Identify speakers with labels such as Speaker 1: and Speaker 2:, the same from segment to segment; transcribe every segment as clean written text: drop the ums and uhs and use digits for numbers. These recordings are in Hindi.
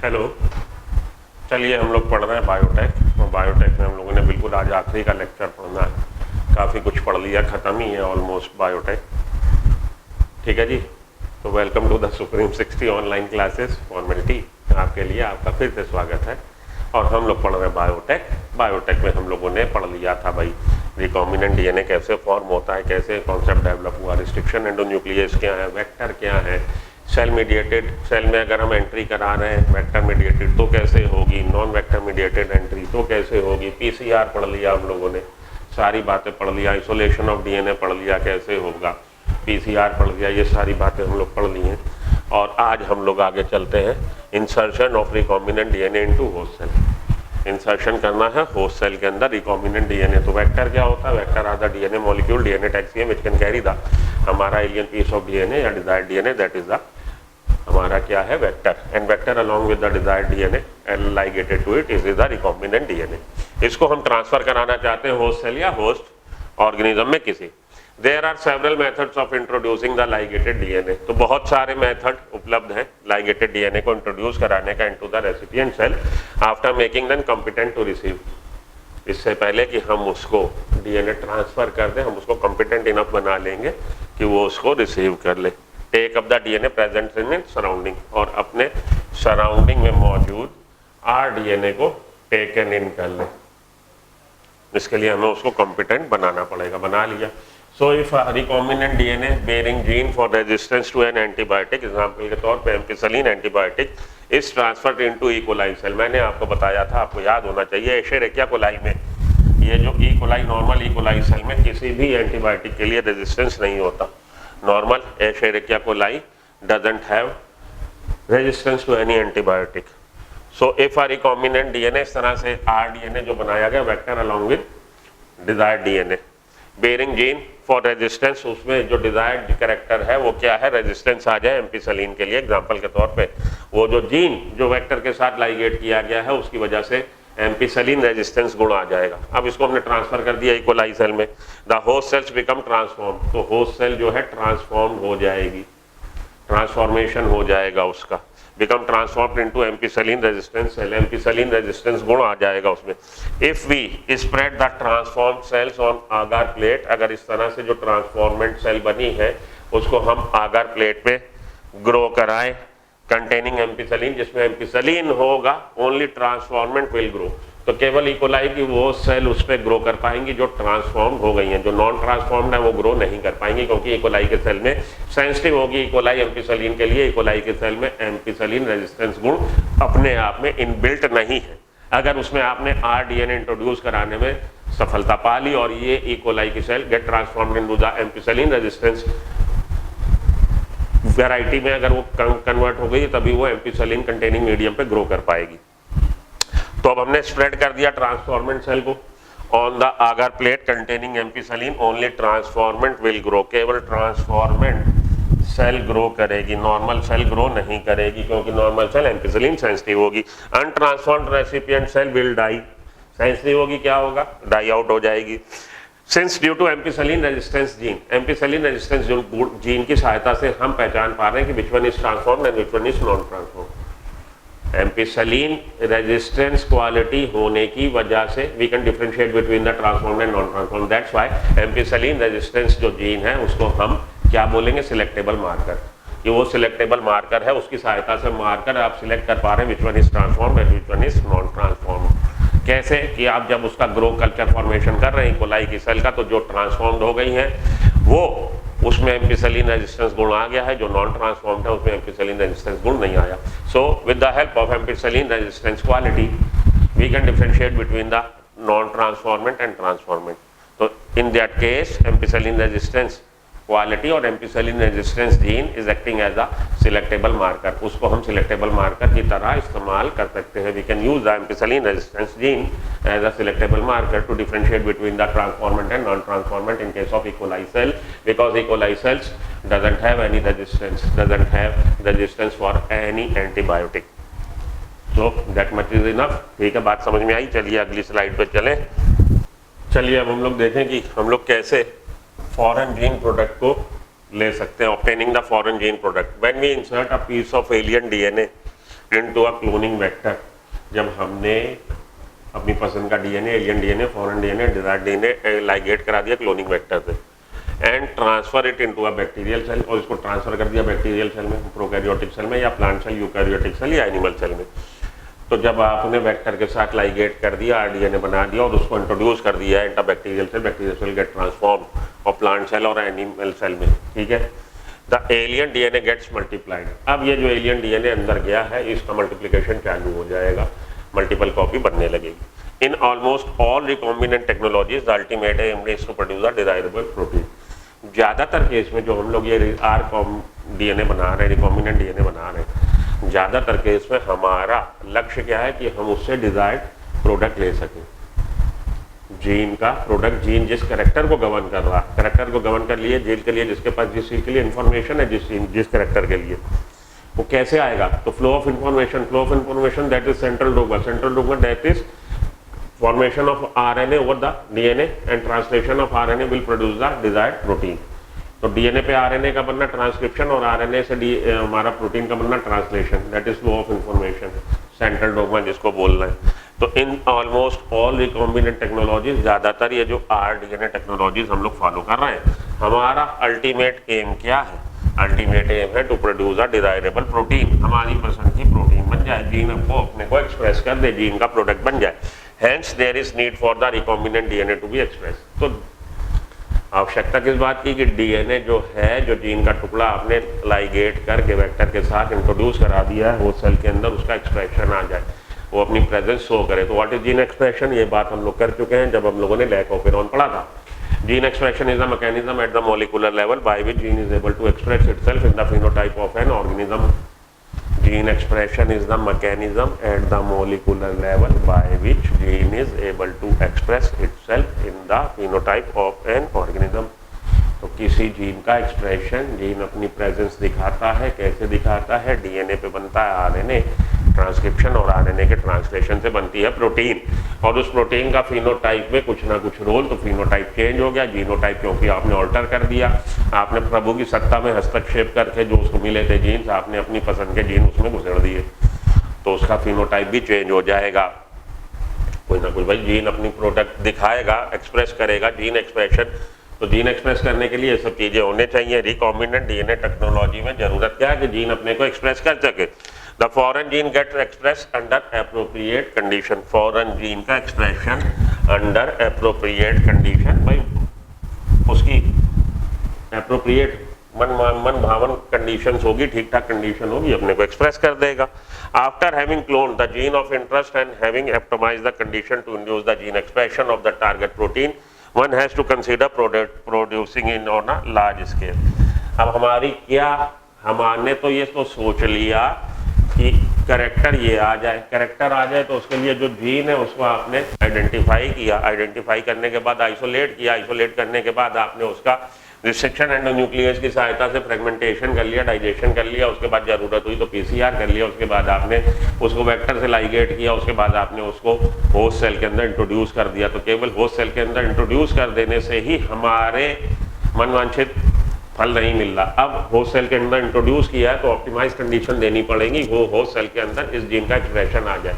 Speaker 1: हेलो। चलिए हम लोग पढ़ रहे हैं बायोटेक, और बायोटेक में हम लोगों ने बिल्कुल आज आखिरी का लेक्चर पढ़ना है। काफ़ी कुछ पढ़ लिया, ख़त्म ही है ऑलमोस्ट बायोटेक। ठीक है जी। तो welcome to the supreme 60 online classes formality. आपके लिए आपका फिर से स्वागत है। और हम लोग पढ़ रहे हैं बायोटेक। बायोटेक में हम लोगों ने पढ़ लिया था भाई रिकॉम्बिनेंट डीएनए कैसे फॉर्म होता है, कैसे कॉन्सेप्ट डेवलप हुआ, रिस्ट्रिक्शन एंडोन्यूक्लियस क्या है, वेक्टर क्या है, सेल मीडिएटेड, सेल में अगर हम एंट्री करा रहे हैं वेक्टर मीडिएटेड तो कैसे होगी, नॉन वेक्टर मीडिएटेड एंट्री तो कैसे होगी, पीसीआर पढ़ लिया हम लोगों ने, सारी बातें पढ़ लिया, आइसोलेशन ऑफ डीएनए पढ़ लिया कैसे होगा, पीसीआर पढ़ लिया, ये सारी बातें हम लोग पढ़ ली हैं। और आज हम लोग आगे चलते हैं insertion of recombinant DNA into host cell. Insertion करना है होस्ट सेल के अंदर रिकॉम्बिनेंट डीएनए। तो वेक्टर क्या होता है? Vector are the DNA molecule, DNA टैक्सियम व्हिच कैन कैरी द हमारा एलियन पीस ऑफ डीएनए या desired DNA, that is the हमारा क्या है vector. And vector along with the desired DNA and ligated to it is the recombinant DNA. इसको हम ट्रांसफर कराना चाहते हैं होस्ट सेल या होस्ट ऑर्गेनिज्म में किसी। There are several methods of introducing the ligated DNA. तो बहुत सारे मेथड उपलब्ध हैं लाइगेटेड डीएनए को इंट्रोड्यूस कराने का into the recipient cell after making them competent to receive. इससे पहले कि हम उसको डीएनए ट्रांसफर कर दें, हम उसको कॉम्पिटेंट इनफ बना लेंगे कि वो उसको रिसीव कर ले। Take up the DNA present in surrounding, और अपने सराउंडिंग में मौजूद आर डीएनए को टेकन इन कर ले। इसके लिए हमें उसको कॉम्पिटेंट बनाना पड़ेगा। बना लिया। So if recombinant DNA bearing gene for resistance to an antibiotic, example के तौर पे ampicillin antibiotic is transferred into E coli cell. मैंने आपको बताया था, आपको याद होना चाहिए, एशेरेकिया कोलाई में ये जो E coli normal E coli cell में किसी भी एंटीबायोटिक के लिए रेजिस्टेंस नहीं होता। Normal Escherichia coli doesn't have resistance to any antibiotic. So if a recombinant DNA, इस तरह से आर डीएनए जो बनाया गया vector along with desired DNA bearing gene for resistance, उसमें जो डिजायर्ड कैरेक्टर है वो क्या है, रेजिस्टेंस आ जाए एम्पिसिलिन के लिए। एग्जांपल के तौर पे वो जो जीन जो वेक्टर के साथ लाइगेट किया गया है उसकी वजह से एम्पिसिलिन रेजिस्टेंस गुण आ जाएगा। अब इसको हमने ट्रांसफर कर दिया ई कोलाई सेल में। The host cells become transform, तो होस्ट सेल जो है ट्रांसफॉर्म हो जाएगी, ट्रांसफॉर्मेशन हो जाएगा उसका, become transformed into ampicillin resistance cell, ampicillin resistance गुण आ जाएगा उसमें। If we spread the transformed cells on agar plate, अगर इस तरह से जो ट्रांसफॉर्मेंट सेल बनी है उसको हम आगार प्लेट पे ग्रो कराएं कंटेनिंग एम्पिसिलिन, जिसमें एम्पिसिलिन होगा, ओनली ट्रांसफॉर्मेंट विल ग्रो। तो केवल ई कोलाई की वो सेल उस पर ग्रो कर पाएंगी जो ट्रांसफॉर्म हो गई हैं। जो नॉन ट्रांसफॉर्म्ड है वो ग्रो नहीं कर पाएंगी, क्योंकि ई कोलाई के सेल में सेंसिटिव होगी ई कोलाई एम्पिसिलिन के लिए। ई कोलाई के सेल में एम्पिसिलिन रेजिस्टेंस गुण अपने आप में इनबिल्ट नहीं है। अगर उसमें आपने आर डीएनए इंट्रोड्यूस कराने में सफलता पा ली और ये ई कोलाई की cell get transformed into the ampicillin resistance variety में अगर वो कन्वर्ट हो गई, तभी वो एम्पिसिलिन कंटेनिंग मीडियम पे ग्रो कर पाएगी। तो अब हमने स्प्रेड कर दिया ट्रांसफॉर्मेंट सेल को on the agar plate containing ampicillin, only transformant will grow, केवल ट्रांसफॉर्मेंट सेल ग्रो करेगी, नॉर्मल सेल ग्रो नहीं करेगी, क्योंकि नॉर्मल सेल एम्पिसिलिन सेंसिटिव होगी। Untransformed recipient cell will die, sensitive होगी, क्या होगा, डाई आउट हो जाएगी। Since due to ampicillin resistance gene, ampicillin resistance gene की सहायता से हम पहचान पा रहे हैं कि which one is transformed and which one is non transformed. Ampicillin resistance quality होने की वजह से we can differentiate between the transformed and non transformed. That's why ampicillin resistance जो जीन है उसको हम क्या बोलेंगे, सिलेक्टेबल मार्कर। कि वो सिलेक्टेबल मार्कर है, उसकी सहायता से मार्कर आप सिलेक्ट कर पा रहे हैं विच one is transformed and which one is non transformed. कैसे कि आप जब उसका ग्रो कल्चर फॉर्मेशन कर रहे हैं कोलाई की सेल का, तो जो ट्रांसफॉर्म्ड हो गई है वो उसमें एम्पिसिलिन रेजिस्टेंस गुण आ गया है, जो नॉन ट्रांसफॉर्म्ड है उसमें एम्पिसिलिन रेजिस्टेंस गुण नहीं आया। So with the help of ampicillin resistance quality we can differentiate between the non transformant and transformant. तो in that case ampicillin resistance quality और ampicillin resistance gene is acting as a selectable marker, उसको हम सिलेक्टेबल मार्कर की तरह इस्तेमाल कर सकते हैं। We can use the ampicillin resistance gene as a selectable marker to differentiate between the transformant and non transformant in case of E coli cell, because E coli cells doesn't have any resistance for any antibiotic. So that much is enough. ठीक है, बात समझ में आई। चलिए अगली स्लाइड पे चलें। चलिए अब हम लोग देखें कि हम लोग कैसे फॉरेन जीन प्रोडक्ट को ले सकते हैं। Obtaining the foreign gene product, when we insert a piece of alien DNA into a cloning vector. जब हमने अपनी पसंद का DNA, alien DNA, foreign DNA, desired DNA ligate करा दिया क्लोनिंग वेक्टर से and transfer it into a bacterial cell, और इसको ट्रांसफर कर दिया बैक्टीरियल सेल में, प्रोकैरियोटिक सेल में, या प्लांट सेल, यूकैरियोटिक सेल, या एनिमल सेल में। तो जब आपने वेक्टर के साथ लाइगेट कर दिया, आरडीएनए बना दिया और उसको इंट्रोड्यूस कर दिया into bacterial cell get transform और प्लांट सेल और एनिमल सेल में, ठीक है। The alien DNA gets multiplied. अब ये जो एलियन डीएनए अंदर गया है इसका मल्टीप्लिकेशन चालू हो जाएगा, मल्टीपल कॉपी बनने लगेगी। In almost all recombinant technologies the ultimate aim is to produce a desirable protein. ज़्यादातर केस में जो हम लोग ये आर डीएनए बना रहे हैं, रिकॉम्बिनेंट डीएनए बना रहे हैं, ज़्यादातर केस में हमारा लक्ष्य क्या है कि हम उससे डिजायर्ड प्रोडक्ट ले सकें। जीन का प्रोडक्ट, जीन जिस करेक्टर को गवर्न कर रहा, करेक्टर को गवर्न कर लिए, जीन के लिए जिसके पास जिस चीज़ के लिए इंफॉर्मेशन है, जिस करेक्टर के लिए, वो कैसे आएगा। तो flow of information that is central dogma that is formation of RNA over the DNA and translation of RNA will produce the desired protein. तो डीएनए पे आरएनए का बनना ट्रांसक्रिप्शन और आरएनए से हमारा प्रोटीन का बनना translation, that is flow of information, central dogma जिसको बोल रहे हैं। तो इन ऑलमोस्ट ऑल रिकॉम्बिनेंट टेक्नोलॉजीज, ज़्यादातर ये जो आरडीएनए टेक्नोलॉजीज हम लोग फॉलो कर रहे हैं, हमारा अल्टीमेट एम क्या है? अल्टीमेट एम है to produce a desirable protein, हमारी पसंद की प्रोटीन बन जाए, जीन आपको अपने को एक्सप्रेस कर दे, जीन का प्रोडक्ट बन जाए। Hence there is need for the recombinant DNA to be express. तो आवश्यकता किस बात की कि डीएनए जो है, जो जीन का टुकड़ा आपने लाइगेट करके वेक्टर के साथ इंट्रोड्यूस करा दिया है वो सेल के अंदर, उसका एक्सप्रेशन आ जाए, वो अपनी प्रेजेंस शो करे। तो व्हाट इज जीन एक्सप्रेशन, ये बात हम लोग कर चुके हैं जब हम लोगों ने लैकोपेरॉन पढ़ा था। Gene expression is the mechanism at the molecular level by which gene is able to express itself in the phenotype of an organism. Gene expression is the mechanism at the molecular level by which gene is able to express itself in the phenotype of an organism। तो किसी जीन का एक्सप्रेशन, जीन अपनी प्रेजेंस दिखाता है, कैसे दिखाता है? डीएनए पे बनता है आरएनए, ट्रांसक्रिप्शन और आरएनए के ट्रांसलेशन से बनती है प्रोटीन, और उस प्रोटीन का फिनोटाइप में कुछ ना कुछ रोल, तो फिनोटाइप चेंज हो गया, जीनोटाइप क्योंकि आपने ऑल्टर कर दिया, आपने प्रभु की सत्ता में हस्तक्षेप करके जो उसको मिले थे जीन्स, आपने अपनी पसंद के जीन उसमें घुसेड़ दिए, तो उसका फिनोटाइप भी चेंज हो जाएगा। कोई ना कोई भाई जीन अपनी प्रोडक्ट दिखाएगा, एक्सप्रेस करेगा, जीन एक्सप्रेशन। तो जीन एक्सप्रेस करने के लिए ये सब चीज़ें होने चाहिए। रिकॉम्बिनेंट डीएनए टेक्नोलॉजी में जरूरत क्या है कि जीन अपने को एक्सप्रेस कर सके। The foreign gene get express under appropriate condition. Foreign gene का एक्सप्रेशन अंडर एप्रोप्रिएट कंडीशन, भाई उसकी एप्रोप्रिएट मन भावन कंडीशंस होगी, ठीक ठाक कंडीशन होगी, अपने को एक्सप्रेस कर देगा। After having clone the gene of interest and having optimized the condition to induce the gene expression of the target protein, one has to consider producing it on a large scale। अब हमारी क्या, हमने तो ये तो सोच लिया कि करेक्टर ये आ जाए, करेक्टर आ जाए तो उसके लिए जो जीन है उसको आपने आइडेंटिफाई किया, आइडेंटिफाई करने के बाद आइसोलेट किया, आइसोलेट करने के बाद आपने उसका रिस्ट्रिक्शन एंडोन्यूक्लियस की सहायता से फ्रेगमेंटेशन कर लिया, डाइजेशन कर लिया, उसके बाद जरूरत हुई तो पीसीआर कर लिया, उसके बाद आपने उसको वेक्टर से लाइगेट किया, उसके बाद आपने उसको होस्ट सेल के अंदर इंट्रोड्यूस कर दिया। तो केवल होस्ट सेल के अंदर इंट्रोड्यूस कर देने से ही हमारे मनवांछित फल नहीं मिल रहा। अब होस्ट सेल के अंदर इंट्रोड्यूस किया है तो ऑप्टिमाइज कंडीशन देनी पड़ेगी, वो होस्ट सेल के अंदर इस जीन का एक्सप्रेशन आ जाए,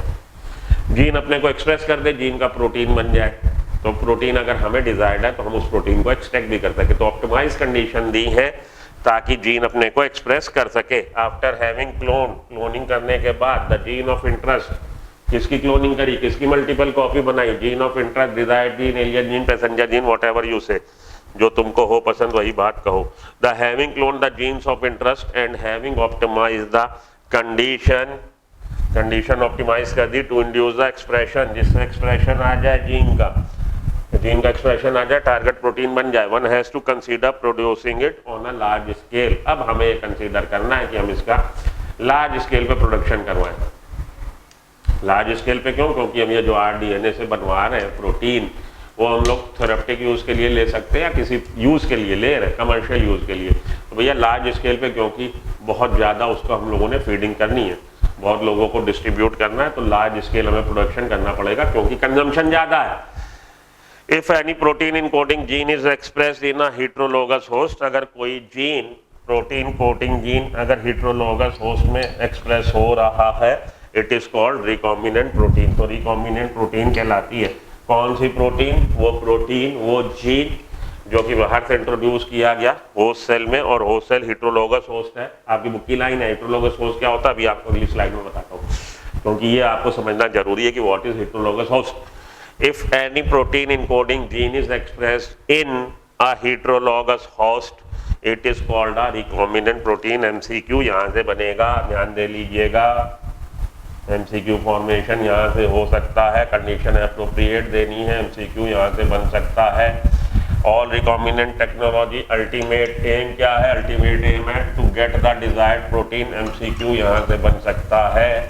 Speaker 1: जीन अपने को एक्सप्रेस कर दे, जीन का प्रोटीन बन जाए। तो प्रोटीन अगर हमें डिजायर्ड है तो हम उस प्रोटीन को एक्सट्रैक्ट भी कर सके। तो ऑप्टिमाइज कंडीशन दी है ताकि जीन अपने को एक्सप्रेस कर सके। आफ्टर हैविंग क्लोनिंग करने के बाद द जीन ऑफ इंटरेस्ट, किसकी क्लोनिंग करी, किसकी मल्टीपल कॉपी बनाई, gene of interest, desired gene, alien gene, passenger gene, whatever you say, जो तुमको हो पसंद वही बात कहो। The having clone the genes of interest and having optimise the condition optimise कर दी टू इंड्यूस द एक्सप्रेशन, जिससे एक्सप्रेशन आ जाए जीन का एक्सप्रेशन आ जाए, टारगेट प्रोटीन बन जाए। One has to consider producing it on a large scale. अब हमें ये कंसीडर करना है कि हम इसका लार्ज स्केल पे प्रोडक्शन करवाएं। लार्ज स्केल पे क्यों? क्योंकि हम ये जो आरडीएनए से बनवा रहे हैं प्रोटीन, वो हम लोग थेरेप्टिक यूज के लिए ले सकते हैं या किसी यूज के लिए ले रहे हैं, कमर्शियल यूज के लिए। तो भैया लार्ज स्केल पे क्योंकि बहुत ज़्यादा उसको हम लोगों ने फीडिंग करनी है, बहुत लोगों को डिस्ट्रीब्यूट करना है, तो लार्ज स्केल हमें प्रोडक्शन करना पड़ेगा क्योंकि कंजम्पशन ज़्यादा है। If any protein encoding gene is expressed in a heterologous host, अगर कोई जीन प्रोटीन कोटिंग जीन अगर हेटेरोलोगस होस्ट में एक्सप्रेस हो रहा है, it is called recombinant protein. तो रिकॉम्बिनेंट प्रोटीन कहलाती है कौन सी प्रोटीन? वो प्रोटीन, वो जीन जो कि बाहर से इंट्रोड्यूस किया गया होस्ट सेल में, और होस्ट सेल हेटेरोलोगस होस्ट है। आपकी बुक की लाइन है हेटेरोलोगस होस्ट क्या होता है, अभी आपको अगली स्लाइड में बताता हूँ, क्योंकि ये आपको समझना जरूरी है कि what is heterologous host. If any protein encoding gene is expressed in a heterologous host, it is called a recombinant protein. MCQ यहाँ से बनेगा, ध्यान दे लीजिएगा, एमसीक्यू फॉर्मेशन यहाँ से हो सकता है, कंडीशन अप्रोप्रिएट देनी है, एमसीक्यू यहाँ से बन सकता है। All recombinant technology ultimate aim क्या है? अल्टीमेट एम है to get the desired protein. MCQ यहाँ से बन सकता है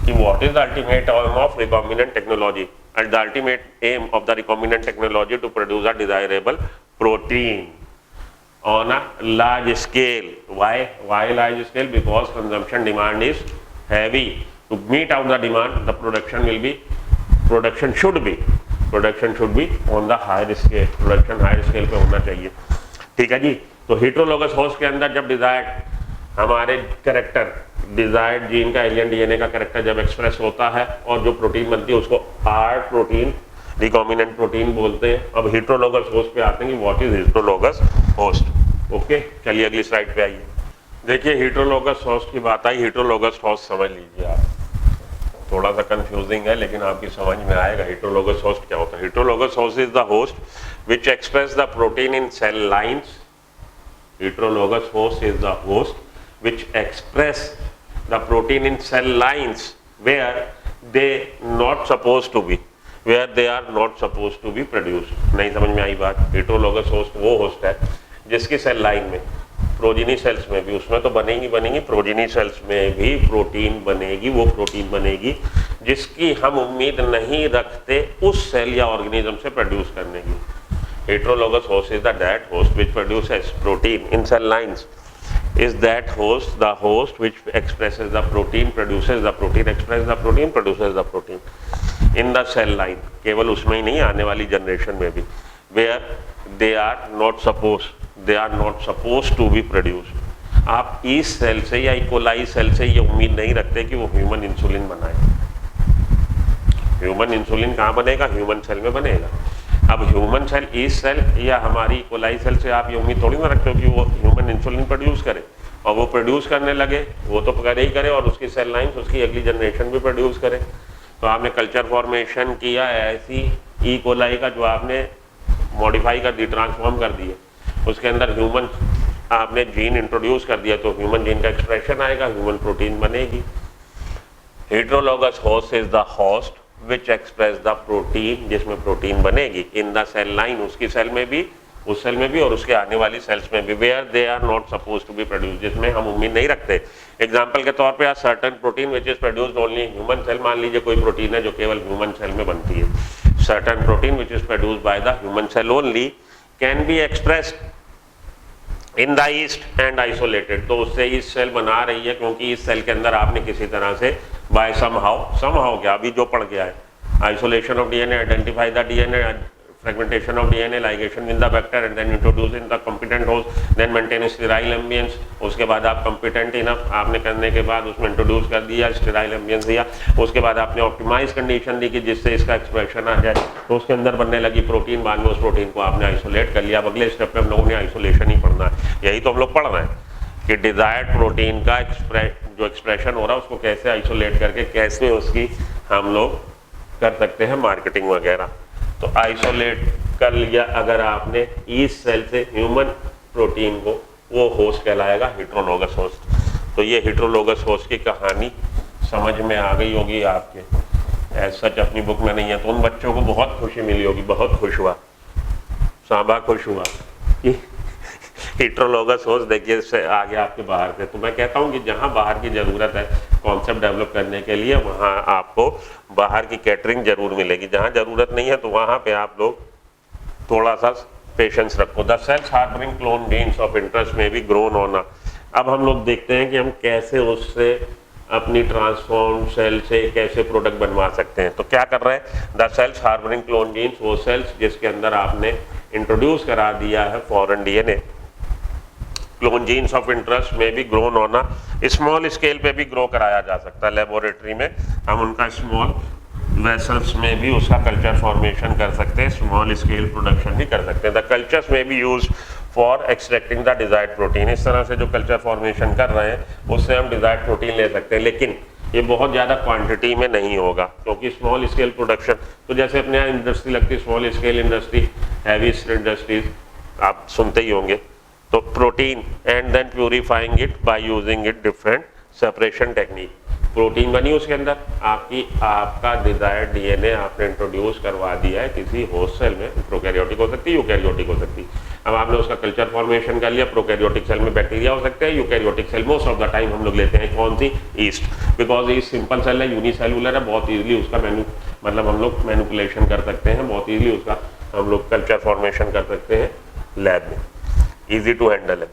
Speaker 1: कि what is the ultimate aim of recombinant technology, and the ultimate aim of the recombinant technology to produce a desirable protein on a large scale. Why large scale? Because consumption demand is heavy. To meet out the demand, the production should be on the higher scale. Production higher scale पे होना चाहिए, ठीक है जी। तो हेटेरोलोगस होस्ट के अंदर जब डिजायर्ड हमारे कैरेक्टर, डिजायर्ड जीन का एलियन डीएनए का कैरेक्टर जब एक्सप्रेस होता है और जो प्रोटीन बनती है उसको आर प्रोटीन, रिकॉम्बिनेंट प्रोटीन बोलते हैं। अब हेटेरोलोगस होस्ट पे आते हैं कि what is heterologous host. Okay, चलिए अगली स्लाइड पे आइए। देखिए हेटेरोलोगस होस्ट की बात आई, हेटेरोलोगस होस्ट समझ लीजिए आप, थोड़ा सा कंफ्यूजिंग है लेकिन आपकी समझ में आएगा हेटेरोलोगस होस्ट क्या होता है। Heterologous host is the host which express the protein in cell lines. Heterologous host is the host which express the protein in cell lines where they not suppose to be, where they are not supposed to be produced। नहीं समझ में आई बात? हेटेरोलोगस होस्ट वो होस्ट है जिसकी सेल लाइन में, प्रोजीनी सेल्स में भी, उसमें तो बनेगी प्रोजीनी सेल्स में भी प्रोटीन बनेगी, वो प्रोटीन बनेगी जिसकी हम उम्मीद नहीं रखते उस सेल या ऑर्गेनिज्म से प्रोड्यूस करने की। Heterologous host is the that host which produces protein in cell lines. Is that host the host which expresses the protein, produces the protein, expresses the protein, produces the protein in the cell line। केवल उसमें ही नहीं, आने वाली जनरेशन में भी, where they are not supposed to be produced। आप इस सेल से या इकोलाई सेल से ये उम्मीद नहीं रखते कि वो ह्यूमन इंसुलिन बनाए। ह्यूमन इंसुलिन कहाँ बनेगा? ह्यूमन सेल में बनेगा। अब ह्यूमन सेल, इस सेल या हमारी कोलाई सेल से आप ये उम्मीद थोड़ी ना रखते हो कि वो ह्यूमन इंसुलिन प्रोड्यूस करे, और वो प्रोड्यूस करने लगे, वो तो करे ही करे, और उसकी सेल लाइन्स, उसकी अगली जनरेशन भी प्रोड्यूस करे। तो आपने कल्चर फॉर्मेशन किया ऐसी ई कोलाई का जो आपने मॉडिफाई कर दी, ट्रांसफॉर्म कर दिए, उसके अंदर ह्यूमन आपने जीन इंट्रोड्यूस कर दिया, तो ह्यूमन जीन का एक्सप्रेशन आएगा, ह्यूमन प्रोटीन बनेगी। Heterologous host is the host which express the protein, जिसमें प्रोटीन बनेगी इन द सेल लाइन, उसकी सेल में भी, उस सेल में भी और उसके आने वाली सेल्स में भी, where they are not suppose to be produce, जिसमें हम उम्मीद नहीं रखते। एग्जाम्पल के तौर पे a certain protein which is produced only human cell. मान लीजिए कोई प्रोटीन है जो केवल ह्यूमन सेल में बनती है। Certain protein which is produced by the human cell only can be expressed in the yeast and isolated. तो उससे इस सेल बना रही है क्योंकि इस सेल के अंदर आपने किसी तरह से बाय समहाउ क्या अभी जो पढ़ गया है, isolation of DNA, identify the DNA, fragmentation of DNA, ligation with the vector and then introduce in the competent host, then maintain sterile ambience. उसके बाद आप कॉम्पिटेंट इनफ आपने करने के बाद उसमें इंट्रोड्यूस कर दिया, स्टेराइल एम्बियंस दिया, उसके बाद आपने ऑप्टिमाइज कंडीशन दी कि जिससे इसका एक्सप्रेशन आ जाए, तो उसके अंदर बनने लगी प्रोटीन। बाद में उस प्रोटीन को आपने आइसोलेट कर लिया। अब अगले स्टेप पे हम लोगों ने आइसोलेशन ही पढ़ना है, यही तो हम लोग पढ़ रहे हैं कि डिजायर्ड प्रोटीन का जो एक्सप्रेशन हो रहा है उसको कैसे आइसोलेट करके कैसे उसकी हम लोग कर सकते हैं मार्केटिंग वगैरह। तो आइसोलेट कर लिया अगर आपने इस सेल से ह्यूमन प्रोटीन को, वो होस्ट कहलाएगा हेटेरोलोगस होस्ट। तो ये हेटेरोलोगस होस्ट की कहानी समझ में आ गई होगी आपके। ऐसा सच अपनी बुक में नहीं है, तो उन बच्चों को बहुत खुशी मिली होगी, बहुत खुश हुआ, सांबा खुश हुआ कि हेटेरोलोगस होस्ट देखिए से आ गया आपके बाहर से। तो मैं कहता हूँ कि जहाँ बाहर की ज़रूरत है कॉन्सेप्ट डेवलप करने के लिए, वहाँ आपको बाहर की कैटरिंग जरूर मिलेगी। जहाँ ज़रूरत नहीं है तो वहाँ पे आप लोग थोड़ा सा पेशेंस रखो। The cells harbouring clone genes of interest में भी ग्रोन होना। अब हम लोग देखते हैं कि हम कैसे उससे अपनी ट्रांसफॉर्म सेल से कैसे प्रोडक्ट बनवा सकते हैं। तो क्या कर रहे हैं, the cells harbouring clone genes, वो सेल्स जिसके अंदर आपने इंट्रोड्यूस करा दिया है foreign DNA, clone genes of interest में भी ग्रोन होना, स्मॉल स्केल पे भी ग्रो कराया जा सकता है लेबोरेटरी में। हम उनका स्मॉल वेसल्स में भी उसका कल्चर फॉर्मेशन कर सकते हैं, स्मॉल स्केल प्रोडक्शन भी कर सकते हैं। द कल्चर्स में भी use for extracting the desired protein. इस तरह से जो कल्चर फॉर्मेशन कर रहे हैं उससे हम डिजायर्ड प्रोटीन ले सकते हैं, लेकिन ये बहुत ज़्यादा क्वांटिटी में नहीं होगा क्योंकि स्मॉल स्केल प्रोडक्शन, तो जैसे अपने यहाँ इंडस्ट्री लगती है small scale industry, heavy industries आप सुनते ही होंगे। तो protein and then purifying it by using it different separation technique. Protein बनी उसके अंदर, आपका डिजायर्ड डीएनए आपने इंट्रोड्यूस करवा दिया है किसी होस्ट सेल में, प्रोकैरियोटिक हो सकती है, यूकैरियोटिक हो सकती है। अब आपने उसका कल्चर फॉर्मेशन कर लिया, प्रोकैरियोटिक सेल में बैक्टीरिया हो सकते हैं, eukaryotic cell most of the time हम लोग लेते हैं कौन सी, yeast, because yeast simple cell है, यूनिसेलुलर है, बहुत ईजिली उसका हम लोग मैनिपुलेशन कर सकते हैं, बहुत ईजिली उसका हम लोग कल्चर फॉर्मेशन कर सकते हैं लैब में, ईजी टू हैंडल है।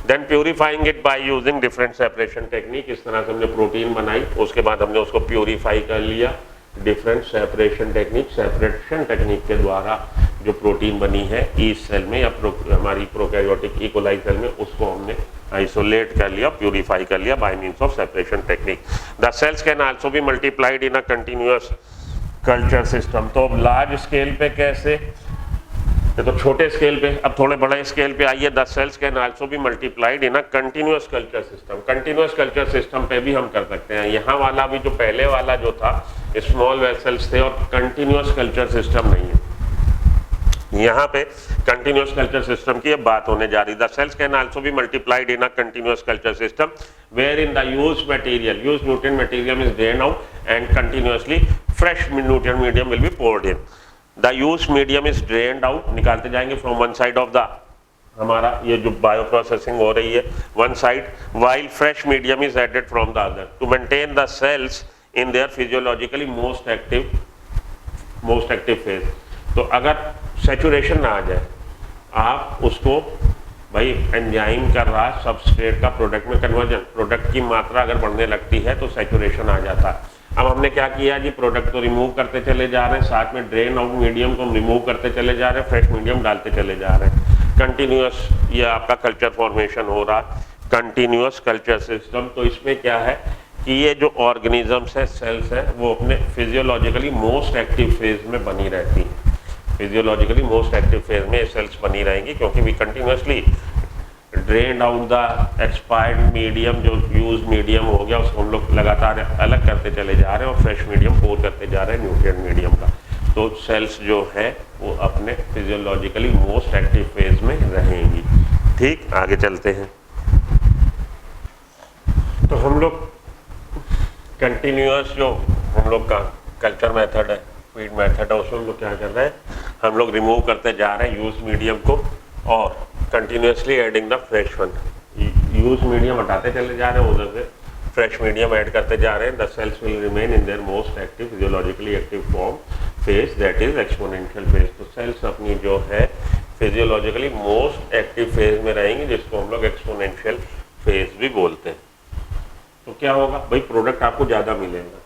Speaker 1: Then purifying it by using different separation technique. इस तरह से हमने प्रोटीन बनाई, उसके बाद हमने उसको प्यूरिफाई कर लिया different separation technique. Separation technique के द्वारा जो प्रोटीन बनी है ईस्ट सेल में या हमारी प्रोकैरियोटिक ई कोलाई सेल में, उसको हमने आइसोलेट कर लिया, प्यूरिफाई कर लिया bye means of separation technique. The cells can also be multiplied in a continuous culture system. तो अब लार्ज स्केल पे कैसे, ये तो छोटे स्केल पे, अब थोड़े बड़े स्केल पे आइए। The cells can also be multiplied in a continuous culture system. Continuous culture system पे भी हम कर सकते हैं। यहाँ वाला भी जो पहले वाला जो था स्मॉल वेसल्स थे और कंटिन्यूअस कल्चर सिस्टम नहीं है, यहाँ पे कंटिन्यूअस कल्चर सिस्टम की बात होने जा रही। The cells can also be multiplied in a continuous culture system where in the used material, used nutrient material is drained out and continuously fresh nutrient medium will be poured in. The used medium is drained out, निकालते जाएंगे from one side of the, हमारा ये जो बायो प्रोसेसिंग हो रही है one side, while fresh medium is added from the other to maintain the sales in their physiologically most active phase. तो अगर सैचुरेशन ना आ जाए, आप उसको भाई एंजाइम कर रहा है सबस्ट्रेट का प्रोडक्ट में कन्वर्जन, प्रोडक्ट की मात्रा अगर बढ़ने लगती है तो सैचुरेशन आ जाता है। अब हमने क्या किया जी, प्रोडक्ट को रिमूव करते चले जा रहे हैं, साथ में ड्रेन आउट मीडियम को हम रिमूव करते चले जा रहे हैं, फ्रेश मीडियम डालते चले जा रहे हैं। कंटिन्यूअस ये आपका कल्चर फॉर्मेशन हो रहा है, कंटिन्यूअस कल्चर सिस्टम। तो इसमें क्या है कि ये जो ऑर्गेनिजम्स है, सेल्स है, वो अपने फिजियोलॉजिकली मोस्ट एक्टिव फेज में बनी रहती है। फिजियोलॉजिकली मोस्ट एक्टिव फेज में ये सेल्स बनी रहेंगी क्योंकि we continuously drain out the expired medium, जो यूज मीडियम हो गया उसको हम लोग लगातार अलग करते चले जा रहे हैं और फ्रेश मीडियम पोर करते जा रहे हैं न्यूट्रिएंट मीडियम का। तो सेल्स जो है वो अपने फिजियोलॉजिकली मोस्ट एक्टिव फेज में रहेंगी। ठीक, आगे चलते हैं। तो हम लोग कंटिन्यूअस जो हम लोग का कल्चर मेथड है, फीड मेथड है, उसमें हम लोग क्या कर रहे हैं, हम लोग रिमूव करते जा रहे हैं यूज मीडियम को और continuously adding the fresh one. Use medium हटाते चले जा रहे हैं, उधर से फ्रेश मीडियम ऐड करते जा रहे हैं। The cells will remain in their most active physiologically active form phase, that is exponential phase. तो सेल्स अपनी जो है फिजियोलॉजिकली मोस्ट एक्टिव फेज में रहेंगी, जिसको हम लोग एक्सपोनेंशियल फेज भी बोलते हैं। तो क्या होगा भाई, प्रोडक्ट आपको ज़्यादा मिलेगा।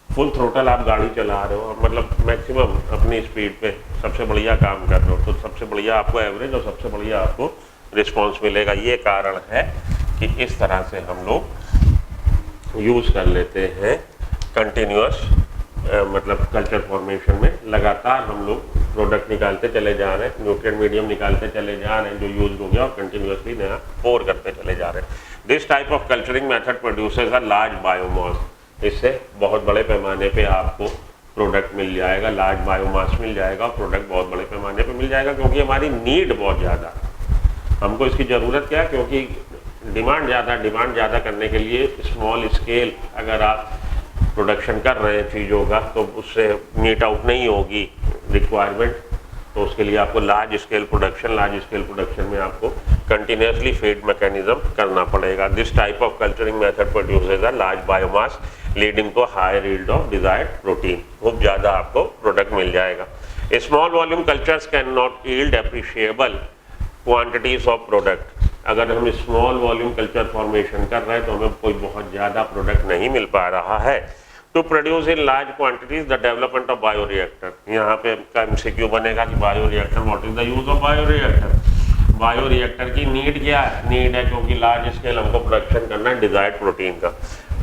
Speaker 1: फुल थ्रोटल आप गाड़ी चला रहे हो, मतलब मैक्सिमम अपनी स्पीड पे सबसे बढ़िया काम कर रहे हो, तो सबसे बढ़िया आपको एवरेज और सबसे बढ़िया आपको रिस्पांस मिलेगा। ये कारण है कि इस तरह से हम लोग यूज़ कर लेते हैं कंटिन्यूअस मतलब कल्चर फॉर्मेशन में। लगातार हम लोग प्रोडक्ट निकालते चले जा रहे हैं, न्यूट्रिएंट मीडियम निकालते चले जा रहे हैं जो यूज हो गया और कंटिन्यूअसली नया पोर करते चले जा रहे हैं। This type of culturing method produces a large biomass. इससे बहुत बड़े पैमाने पे आपको प्रोडक्ट मिल जाएगा, लार्ज बायोमास मिल जाएगा और प्रोडक्ट बहुत बड़े पैमाने पे मिल जाएगा, क्योंकि हमारी नीड बहुत ज़्यादा, हमको इसकी ज़रूरत क्या है, क्योंकि डिमांड ज़्यादा करने के लिए स्मॉल स्केल अगर आप प्रोडक्शन कर रहे हैं चीज़ों का तो उससे मीट आउट नहीं होगी रिक्वायरमेंट। तो उसके लिए आपको लार्ज स्केल प्रोडक्शन में आपको कंटिन्यूसली फीड मैकेनिज्म करना पड़ेगा। This type of culturing method produces a large biomass leading to higher yield of desired protein. खूब ज़्यादा आपको प्रोडक्ट मिल जाएगा। Small volume cultures can not yield appreciable quantities of product. अगर हम स्मॉल वॉल्यूम कल्चर फॉर्मेशन कर रहे हैं तो हमें कोई बहुत ज़्यादा प्रोडक्ट नहीं मिल पा रहा है। To produce in large quantities the development of bioreactor. यहाँ पे का MCQ बनेगा कि bioreactor, what is the use of bioreactor. Bioreactor की नीड क्या है? नीड है क्योंकि लार्ज स्केल हमको प्रोडक्शन करना है डिजायर्ड प्रोटीन का।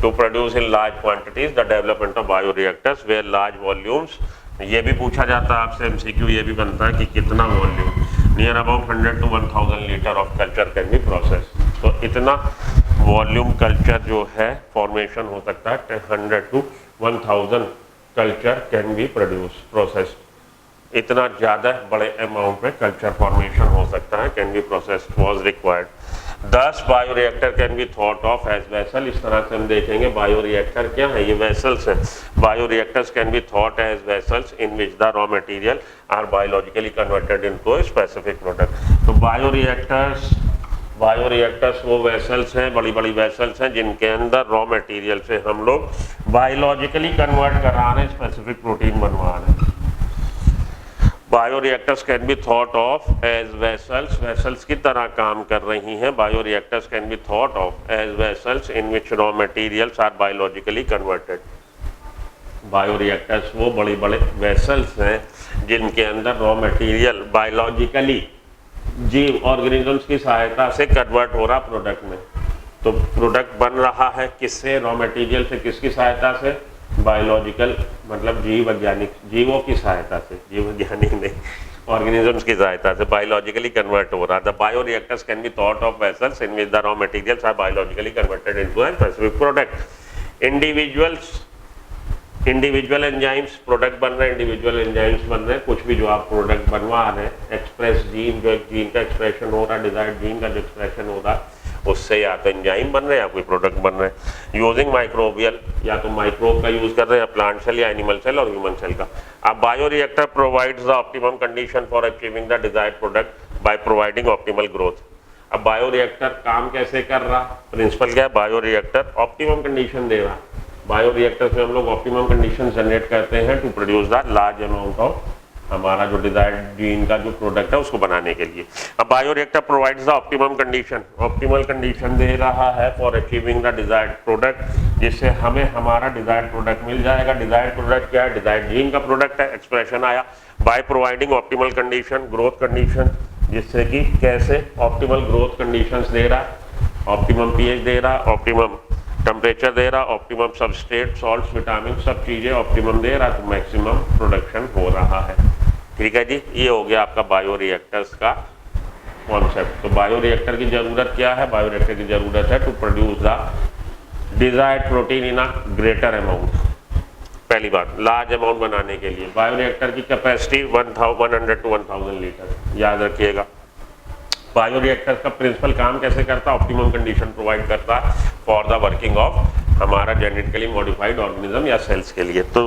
Speaker 1: To produce in large quantities the development of bioreactors where large volumes. ये भी पूछा जाता है आपसे एमसीक्यू, ये भी बनता है कि कितना volume, near about 100 to 1000 litre of culture can be process. तो इतना वॉल्यूम कल्चर जो है फॉर्मेशन हो सकता है, 100 to 1000 culture can be process. इतना ज़्यादा बड़े अमाउंट में कल्चर फॉर्मेशन हो सकता है, can be processed was required. 10 bioreactor can be thought of as vessel. इस तरह से हम देखेंगे बायोरिएक्टर क्या है, ये वेसल्स हैं। Bioreactors can be thought as vessels in which the raw material are biologically converted into a specific product. तो बायोरिएक्टर्स वो वेसल्स हैं, बड़ी बड़ी वेसल्स हैं जिनके अंदर रॉ मटेरियल से हम लोग बायोलॉजिकली कन्वर्ट करा रहे हैं, स्पेसिफिक प्रोटीन बनवा रहे हैं। Bioreactors can be thought of as vessels, vessels की तरह काम कर रही हैं। Bioreactors can be thought of as vessels in which raw materials are biologically converted. Bioreactors वो बड़े बड़े वेसल्स हैं जिनके अंदर रॉ मटेरियल बायोलॉजिकली जीव ऑर्गेनिजम्स की सहायता से कन्वर्ट हो रहा प्रोडक्ट में। तो प्रोडक्ट बन रहा है किससे? रॉ मटेरियल से। किसकी सहायता से? बायोलॉजिकल मतलब जीव वैज्ञानिक, जीवों की सहायता से, जीव वैज्ञानिक नहीं, ऑर्गेनिजम्स की सहायता से बायोलॉजिकली कन्वर्ट हो रहा। The bioreactors can be thought of vessels in which the raw materials are biologically converted into a specific product. Individual enzymes product बन रहे हैं, इंडिविजुअल एंजाइम्स बन रहे हैं, कुछ भी जो आप प्रोडक्ट बनवा रहे हैं। एक्सप्रेस जीन, जो एक जीन का एक्सप्रेशन हो रहा है, डिजायर्ड जीन का जो एक्सप्रेशन हो रहा है, उससे या तो एंजाइम बन रहे हैं या कोई प्रोडक्ट बन रहे हैं। यूजिंग माइक्रोबियल, या तो माइक्रोब का यूज कर रहे हैं, प्लांट सेल या एनिमल सेल और ह्यूमन सेल का। अब bioreactor provides the optimum condition for achieving the desired product by providing optimal growth. अब बायोरिएक्टर काम कैसे कर रहा? प्रिंसिपल क्या है? बायोरिएक्टर ऑप्टिमम कंडीशन दे रहा। बायोरिएक्टर से हम लोग ऑप्टिमम कंडीशन जनरेट करते हैं to produce the large amount of हमारा जो डिजायर्ड जीन का जो प्रोडक्ट है उसको बनाने के लिए। अब bioreactor provides the optimum condition, optimal condition दे रहा है for achieving the desired product, जिससे हमें हमारा डिजायर्ड प्रोडक्ट मिल जाएगा। डिजायर्ड प्रोडक्ट क्या है? डिजायर्ड जीन का प्रोडक्ट है, एक्सप्रेशन आया। By providing optimal condition, growth condition, जिससे कि कैसे ऑप्टिमल ग्रोथ कंडीशंस दे रहा, ऑप्टिमम पीएच दे रहा, ऑप्टिमम टेम्परेचर दे रहा, ऑप्टिमम सबस्ट्रेट, सॉल्ट्स, विटामिन, सब चीज़ें ऑप्टिमम दे रहा, तो मैक्सिमम प्रोडक्शन हो रहा है। ठीक है जी, ये हो गया आपका बायोरिएक्टर्स का कॉन्सेप्ट। तो बायोरिएक्टर की ज़रूरत क्या है? बायोरिएक्टर की ज़रूरत है to produce the desired protein in a greater amount. पहली बात, लार्ज अमाउंट बनाने के लिए बायोरिएक्टर की कैपेसिटी 100 to 1000 लीटर, याद रखिएगा। बायोरिएक्टर का प्रिंसिपल काम कैसे करता है? ऑप्टिमम कंडीशन प्रोवाइड करता है फॉर द वर्किंग ऑफ हमारा जेनेटिकली मॉडिफाइड ऑर्गेनिज्म या सेल्स के लिए। तो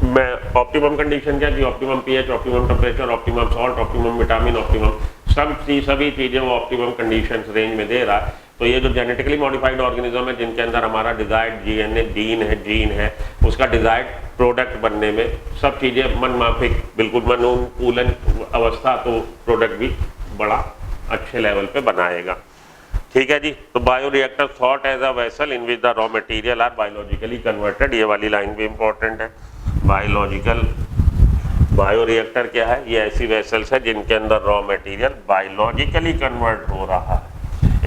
Speaker 1: मैं ऑप्टिमम कंडीशन क्या कि optimum pH, optimum temperature, optimum salt, optimum vitamin, optimum सभी चीज़ें वो ऑप्टिमम कंडीशन रेंज में दे रहा है। तो ये जो जेनेटिकली मॉडिफाइड ऑर्गेनिज्म है जिनके अंदर हमारा डिजायर्ड जीन है, उसका डिजायर्ड प्रोडक्ट बनने में सब चीज़ें मनमाफिक, बिल्कुल मनोनुकूलन अवस्था, तो प्रोडक्ट भी बड़ा अच्छे लेवल पे बनाएगा। ठीक है जी। तो bioreactor thought as a vessel in which the raw material are biologically converted, ये वाली लाइन भी इंपॉर्टेंट है। बायोरिएक्टर क्या है? ये ऐसी वेसल्स है जिनके अंदर रॉ मटेरियल बायोलॉजिकली कन्वर्ट हो रहा है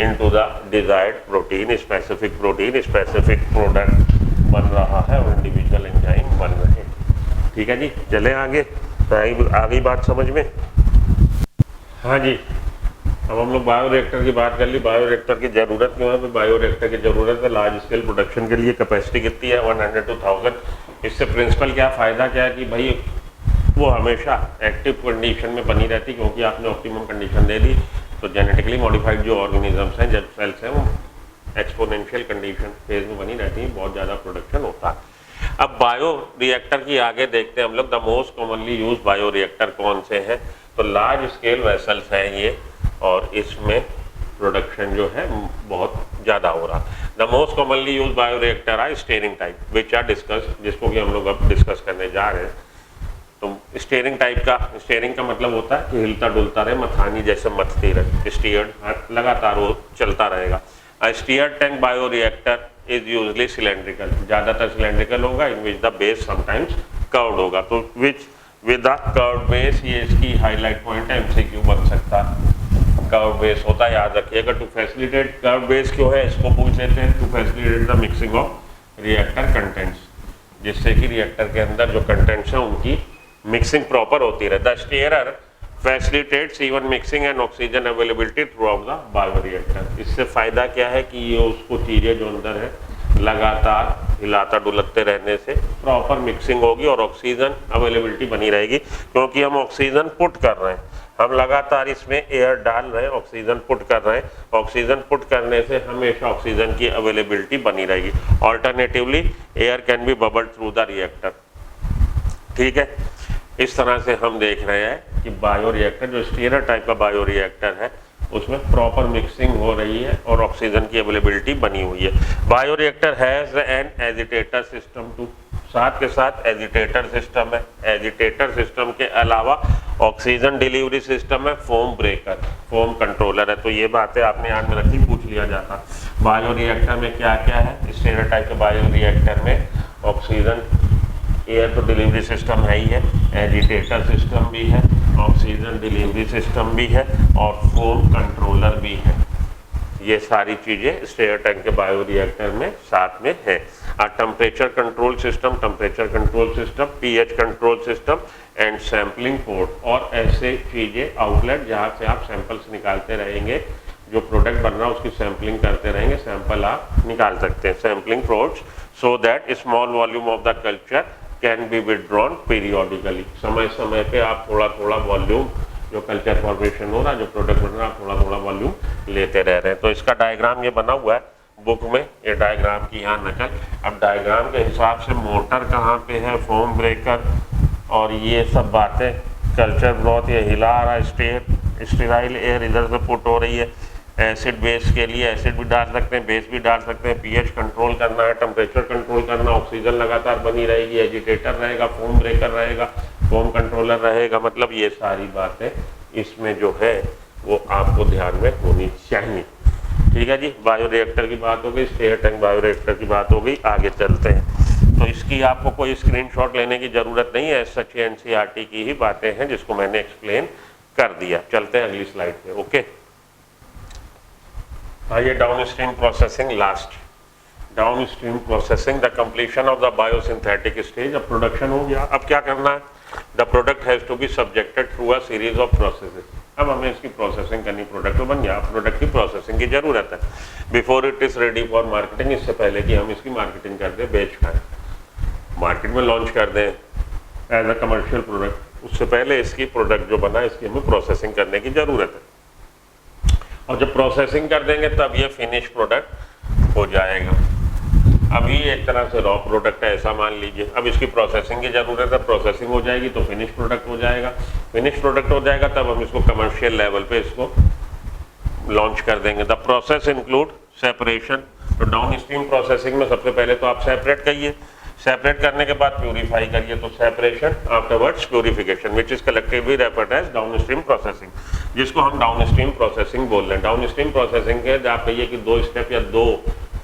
Speaker 1: into the desired protein, specific product बन रहा है और इंडिविजुअल एंजाइम बन रहे हैं। ठीक है जी, चले आगे। तो आगे बात समझ में? हाँ जी, अब हम लोग बायोरिएक्टर की बात कर ली। बायोरिएक्टर की ज़रूरत क्यों है? बायोरिएक्टर की ज़रूरत है लार्ज स्केल प्रोडक्शन के लिए। कैपेसिटी कितनी है? 100 to 1000। इससे प्रिंसिपल क्या फ़ायदा क्या है कि भाई वो हमेशा एक्टिव कंडीशन में बनी रहती, क्योंकि आपने ऑप्टिमम कंडीशन दे दी। तो जेनेटिकली मॉडिफाइड जो ऑर्गेनिजम्स हैं, जब सेल्स हैं, वो एक्सपोनेंशियल कंडीशन फेज में बनी रहती है, बहुत ज़्यादा प्रोडक्शन होता है। अब बायोरिएक्टर की आगे देखते हैं हम लोग। The most commonly use bioreactor कौन से हैं? तो लार्ज स्केल वेसल्स हैं ये, और इसमें प्रोडक्शन जो है बहुत ज़्यादा हो रहा। The most commonly use bioreactor are stirring type which are discuss, जिसको कि हम लोग अब डिस्कस करने जा रहे हैं। तो स्टीयरिंग टाइप का, स्टीयरिंग का मतलब होता है कि हिलता डुलता रहे, मथानी जैसे मथती रहे, स्टीयर्ड लगातार वो चलता रहेगा। A stirred tank bioreactor is usually cylindrical, ज़्यादातर सिलेंड्रिकल होगा, in which the base sometimes curved होगा। तो which with the curved base, ये इसकी हाईलाइट पॉइंट है, एमसीक्यू बन सकता है। कर्व बेस होता है, याद रखिएगा। टू फैसिलिटेट कर्व बेस क्यों है, इसको पूछ लेते हैं। To facilitate the mixing of reactor contents, जिससे कि रिएक्टर के अंदर जो कंटेंट्स हैं उनकी मिक्सिंग प्रॉपर होती रहे। The stirrer facilitates even mixing and oxygen availability through out the bioreactor. इससे फ़ायदा क्या है कि ये उसको चीज़ें जो अंदर है लगातार हिलाता डुलते रहने से प्रॉपर मिक्सिंग होगी और ऑक्सीजन अवेलेबिलिटी बनी रहेगी, क्योंकि हम ऑक्सीजन पुट कर रहे हैं, हम लगातार इसमें एयर डाल रहे हैं, ऑक्सीजन पुट कर रहे हैं। ऑक्सीजन पुट करने से हमेशा ऑक्सीजन की अवेलेबिलिटी बनी रहेगी। Alternatively air can be bubble through the reactor. ठीक है, इस तरह से हम देख रहे हैं कि बायोरिएक्टर जो स्टीयरर टाइप का बायोरिएक्टर है उसमें प्रॉपर मिक्सिंग हो रही है और ऑक्सीजन की अवेलेबिलिटी बनी हुई है। Bioreactor has an agitator system too, साथ के साथ एजिटेटर सिस्टम है। एजिटेटर सिस्टम के अलावा ऑक्सीजन डिलीवरी सिस्टम है, फोम ब्रेकर, फोम कंट्रोलर है। तो ये बातें आपने याद में रखी, पूछ लिया जाता। बायोरिएक्टर में क्या क्या है, स्टीयरर टाइप के बायोरिएक्टर में ऑक्सीजन एयर तो डिलीवरी सिस्टम है ही है, एजिटेटर सिस्टम भी है, ऑक्सीजन डिलीवरी सिस्टम भी है और फोम कंट्रोलर भी है। ये सारी चीज़ें स्टीयरर टैंक के बायोरिएक्टर में साथ में है। Temperature control system, temperature control system, pH control system and sampling port, और ऐसे चीज़ें आउटलेट जहाँ से आप सैंपल्स निकालते रहेंगे, जो प्रोडक्ट बन रहा है उसकी सैम्पलिंग करते रहेंगे, सैंपल आप निकाल सकते हैं। Sampling ports so that small volume of the culture can be withdrawn periodically. समय समय पे आप थोड़ा थोड़ा वॉल्यूम, जो कल्चर फॉर्मेशन हो रहा है, जो प्रोडक्ट बन रहा है, आप थोड़ा थोड़ा वॉल्यूम लेते रह रहे हैं। तो इसका डायग्राम ये बना हुआ है बुक में, ये डायग्राम की यहाँ नकल। अब डायग्राम के हिसाब से मोटर कहाँ पे है, फोम ब्रेकर और ये सब बातें, कल्चर ब्रॉथ ये हिला आ रहा है, स्टेराइल एयर इधर से पुट हो रही है। एसिड बेस के लिए एसिड भी डाल सकते हैं, बेस भी डाल सकते हैं। पीएच कंट्रोल करना है, टेम्परेचर कंट्रोल करना, ऑक्सीजन लगातार बनी रहेगी, एजिटेटर रहेगा, फोम ब्रेकर रहेगा, फोम कंट्रोलर रहेगा। मतलब ये सारी बातें इसमें जो है वो आपको ध्यान में होनी चाहिए। ठीक है जी, बायोरिएक्टर की बात हो गई, स्टीयरर टैंक बायोरिएक्टर की बात हो गई। आगे चलते हैं। तो इसकी आपको कोई स्क्रीनशॉट लेने की ज़रूरत नहीं है, सच एनसीईआरटी की ही बातें हैं जिसको मैंने एक्सप्लेन कर दिया। चलते हैं अगली स्लाइड पे। ओके, आइए downstream processing. Last downstream processing, the completion of the biosynthetic stage. अब प्रोडक्शन हो गया, अब क्या करना है, the product has to be subjected through a series of processes. अब हमें इसकी प्रोसेसिंग करनी, प्रोडक्ट तो बन गया, प्रोडक्ट की प्रोसेसिंग की जरूरत है। Before it is ready for marketing, इससे पहले कि हम इसकी मार्केटिंग कर दें, बेच खाएँ, मार्केट में लॉन्च कर दें एज अ कमर्शियल प्रोडक्ट, उससे पहले इसकी प्रोडक्ट जो बना इसकी हमें प्रोसेसिंग करने की ज़रूरत है। और जब प्रोसेसिंग कर देंगे तब ये फिनिश प्रोडक्ट हो जाएगा। अभी एक तरह से रॉ प्रोडक्ट है ऐसा मान लीजिए, अब इसकी प्रोसेसिंग की ज़रूरत है, प्रोसेसिंग हो जाएगी तो फिनिश प्रोडक्ट हो जाएगा। फिनिश प्रोडक्ट हो जाएगा तब हम इसको कमर्शियल लेवल पे इसको लॉन्च कर देंगे। The process include separation. तो डाउन स्ट्रीम प्रोसेसिंग में सबसे पहले तो आप सेपरेट करिए, सेपरेट करने के बाद प्यूरिफाई करिए, तो separation afterwards purification, which is collectively referred as downstream processing, जिसको हम डाउनस्ट्रीम प्रोसेसिंग बोल रहे हैं। डाउनस्ट्रीम प्रोसेसिंग के आप कहिए कि 2 स्टेप या 2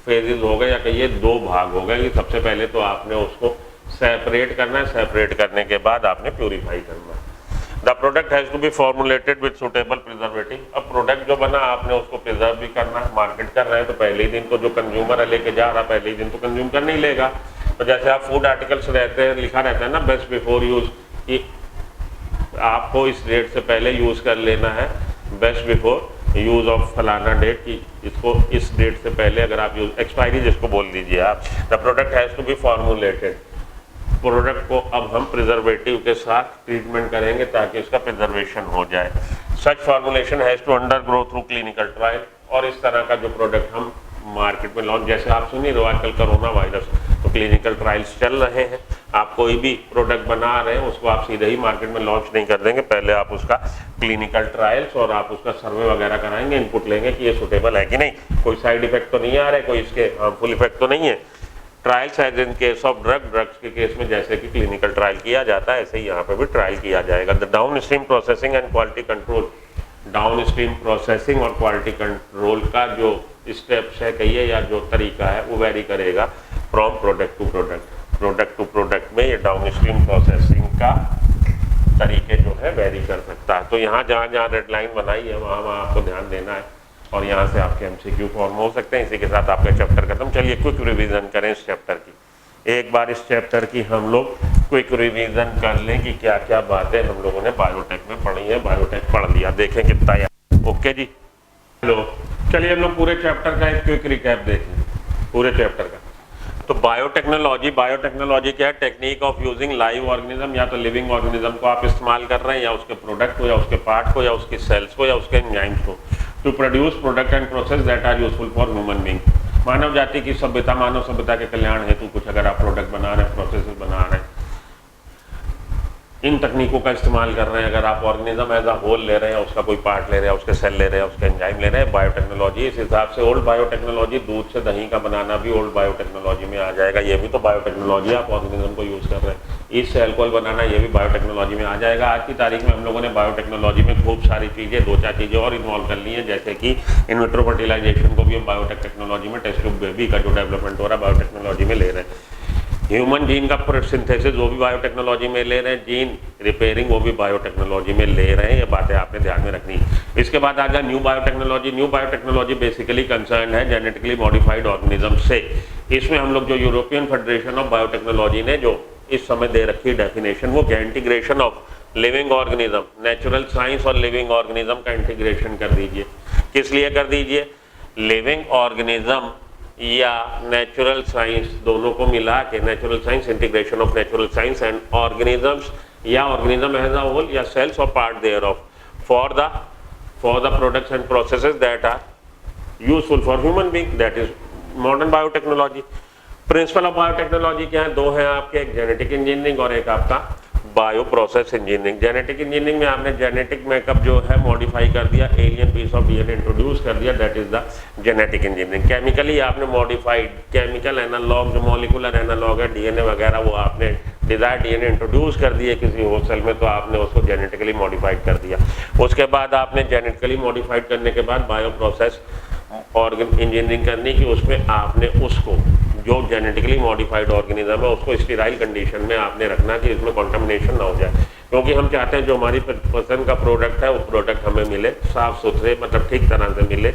Speaker 1: फेजेज हो गए, या कहिए 2 भाग हो गए। कि सबसे पहले तो आपने उसको सेपरेट करना है, सेपरेट करने के बाद आपने प्यूरिफाई करना है। The product has to be formulated with suitable preservative. अब प्रोडक्ट जो बना आपने उसको प्रिजर्व भी करना है, मार्केट करना है, तो पहले ही दिन तो जो कंज्यूमर है लेके जा रहा, पहले ही दिन तो कंज्यूम कर नहीं लेगा। तो जैसे आप फूड आर्टिकल्स रहते हैं, लिखा रहता है ना बेस्ट बिफोर यूज़, कि आपको इस डेट से पहले यूज़ कर लेना है, बेस्ट बिफोर यूज़ ऑफ फलाना डेट, कि इसको इस डेट से पहले अगर आप यूज़, एक्सपायरी जिसको बोल दीजिए आप। The product has to be formulated. Product को अब हम प्रिजर्वेटिव के साथ ट्रीटमेंट करेंगे ताकि उसका प्रिजर्वेशन हो जाए। Such formulation has to undergo through clinical trial. और इस तरह का जो प्रोडक्ट हम मार्केट में लॉन्च, जैसे आप सुनिए रहे हो आजकल कोरोना वायरस, तो क्लिनिकल ट्रायल्स चल रहे हैं। आप कोई भी प्रोडक्ट बना रहे हैं उसको आप सीधे ही मार्केट में लॉन्च नहीं कर देंगे, पहले आप उसका क्लिनिकल ट्रायल्स और आप उसका सर्वे वगैरह कराएंगे, इनपुट लेंगे कि ये सुटेबल है कि नहीं, कोई साइड इफेक्ट तो नहीं आ रहा है, कोई इसके हार्मफुल इफेक्ट तो नहीं है। Trials as in case of drugs के केस में जैसे कि क्लिनिकल ट्रायल किया जाता है, ऐसे ही यहाँ पे भी ट्रायल किया जाएगा। The down stream processing and quality control. Down stream processing और क्वालिटी कंट्रोल का जो स्टेप्स है कहिए या जो तरीका है वो वेरी करेगा from product to product. Product to product में ये डाउन स्ट्रीम प्रोसेसिंग का तरीके जो है वेरी कर सकता है। तो यहाँ जहाँ जहाँ रेड लाइन बनाई है वहाँ वहाँ आपको ध्यान देना है और यहाँ से आपके MCQ फॉर्म हो सकते हैं। इसी के साथ आपका चैप्टर खत्म। चलिए क्विक रिवीजन करें इस चैप्टर की। एक बार इस चैप्टर की हम लोग क्विक रिवीजन कर लें कि क्या क्या बातें हम लोगों ने बायोटेक में पढ़ी हैं। बायोटेक पढ़ लिया, देखें कितना याद। ओके जी, हेलो, चलिए हम लोग पूरे चैप्टर का एक क्विक रिकैप देखें, पूरे चैप्टर का। तो बायोटेक्नोलॉजी, बायोटेक्नोलॉजी क्या है? Technique of using live organism, या तो लिविंग ऑर्गेनिज्म को आप इस्तेमाल कर रहे हैं, या उसके प्रोडक्ट को, या उसके पार्ट को, या उसकी सेल्स को, या उसके एंजाइम्स को, to produce product and process that are useful for human being. मानव जाति की सभ्यता, मानव सभ्यता के कल्याण हेतु कुछ अगर आप प्रोडक्ट बना रहे हैं, प्रोसेस बना रहे हैं, इन तकनीकों का इस्तेमाल कर रहे हैं। अगर आप ऑर्गेनिज्म एज अ होल ले रहे हैं, उसका कोई पार्ट ले रहे हैं, उसके सेल ले रहे हैं, उसके एंजाइम ले रहे हैं, बायोटेक्नोलॉजी। इस हिसाब से ओल्ड बायोटेक्नोलॉजी, दूध से दही का बनाना भी ओल्ड बायोटेक्नोलॉजी में आ जाएगा। ये भी तो बायोटेक्नोलॉजी, आप ऑर्गेनिज्म को यूज़ कर रहे हैं। ईस्ट से अल्कोहल बनाना, ये भी बायोटेक्नोलॉजी में आ जाएगा। आज की तारीख में हम लोगों ने बायोटेक्नोलॉजी में खूब सारी चीज़ें, 2-4 चीज़ें और इन्वॉल्व कर ली हैं, जैसे कि इन विट्रो फर्टिलाइजेशन को भी हम बायोटेक्नोलॉजी में, टेस्ट ट्यूब बेबी का जो डेवलपमेंट हो रहा है बायोटेक्नोलॉजी में ले रहे हैं। ह्यूमन जीन का सिंथेसिस वो भी बायोटेक्नोलॉजी में ले रहे हैं। जीन रिपेयरिंग वो भी बायोटेक्नोलॉजी में ले रहे हैं। ये बातें आपने ध्यान में रखनी है। इसके बाद आ गया new biotechnology. New biotechnology basically concern है जेनेटिकली मॉडिफाइड ऑर्गेनिज्म से। इसमें हम लोग जो यूरोपियन फेडरेशन ऑफ बायोटेक्नोलॉजी ने जो इस समय दे रखी डेफिनेशन, वो क्या? Integration of living organism, natural science और लिविंग ऑर्गेनिज्म का इंटीग्रेशन कर दीजिए। किस लिए कर दीजिए? लिविंग ऑर्गेनिज्म या नेचुरल साइंस दोनों को मिला के, natural science, integration of natural science and organisms, या ऑर्गेनिज्म एज अ होल, या सेल्स और part thereof, for the products and processes that are useful for human being, that is modern biotechnology. Principle of biotechnology क्या है? 2 हैं आपके, एक जेनेटिक इंजीनियरिंग और एक आपका bio process engineering. Genetic engineering में आपने जेनेटिक मेकअप जो है मॉडिफाई कर दिया, alien piece of DNA introduce कर दिया, that is the genetic engineering. Chemically आपने मॉडिफाइड केमिकल एनालॉग, जो मॉलिकुलर एनालॉग है डीएनए वगैरह, वो आपने डिजायर्ड डीएनए इंट्रोड्यूस कर दिए किसी होस्ट सेल में, तो आपने उसको जेनेटिकली मॉडिफाइड कर दिया। उसके बाद आपने जेनेटिकली मॉडिफाइड करने के बाद बायो प्रोसेस ऑर्गन इंजीनियरिंग करनी कि उसमें आपने उसको, जो जेनेटिकली मॉडिफाइड ऑर्गेनिज्म है, उसको स्टेराइल कंडीशन में आपने रखना कि इसमें कंटामिनेशन ना हो जाए। क्योंकि हम चाहते हैं जो हमारी पसंद का प्रोडक्ट है वो प्रोडक्ट हमें मिले साफ सुथरे, मतलब ठीक तरह से मिले,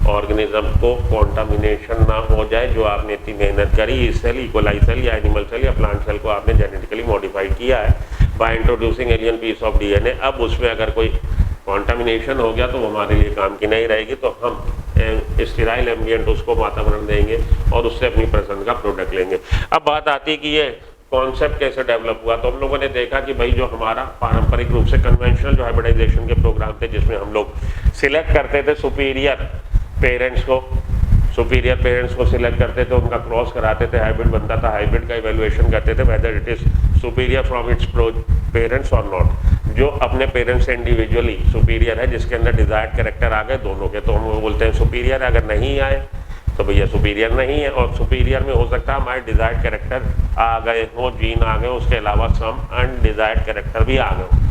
Speaker 1: ऑर्गेनिज्म को कंटामिनेशन ना हो जाए। जो आपने इतनी मेहनत करी, इस सेल, इकोलाई सेल या एनिमल सेल या प्लांट सेल को आपने जेनेटिकली मॉडिफाइड किया है by introducing alien piece of DNA, अब उसमें अगर कोई कंटामिनेशन हो गया तो वो हमारे लिए काम की नहीं रहेगी, तो हम स्टेराइल एम्बिएंट उसको वातावरण देंगे और उससे अपनी पसंद का प्रोडक्ट लेंगे। अब बात आती है कि ये कॉन्सेप्ट कैसे डेवलप हुआ। तो हम लोगों ने देखा कि भाई जो हमारा पारंपरिक रूप से कन्वेंशनल जो हाइब्रिडाइजेशन के प्रोग्राम थे, जिसमें हम लोग सिलेक्ट करते थे सुपीरियर पेरेंट्स को सिलेक्ट करते थे, उनका क्रॉस कराते थे, हाइब्रिड बनता था, हाइब्रिड का इवेल्युएशन करते थे whether it is superior from its parents और नॉट। जो अपने पेरेंट्स से इंडिविजुअली सुपीरियर है, जिसके अंदर डिजायर्ड कैरेक्टर आ गए दोनों के, तो हम वो बोलते हैं सुपीरियर। अगर नहीं आए तो भैया सुपीरियर नहीं है। और सुपीरियर में हो सकता है हमारे डिजायर्ड कैरेक्टर आ गए हो, जीन आ गए, उसके अलावा सम अनडिजायर्ड कैरेक्टर भी आ गए।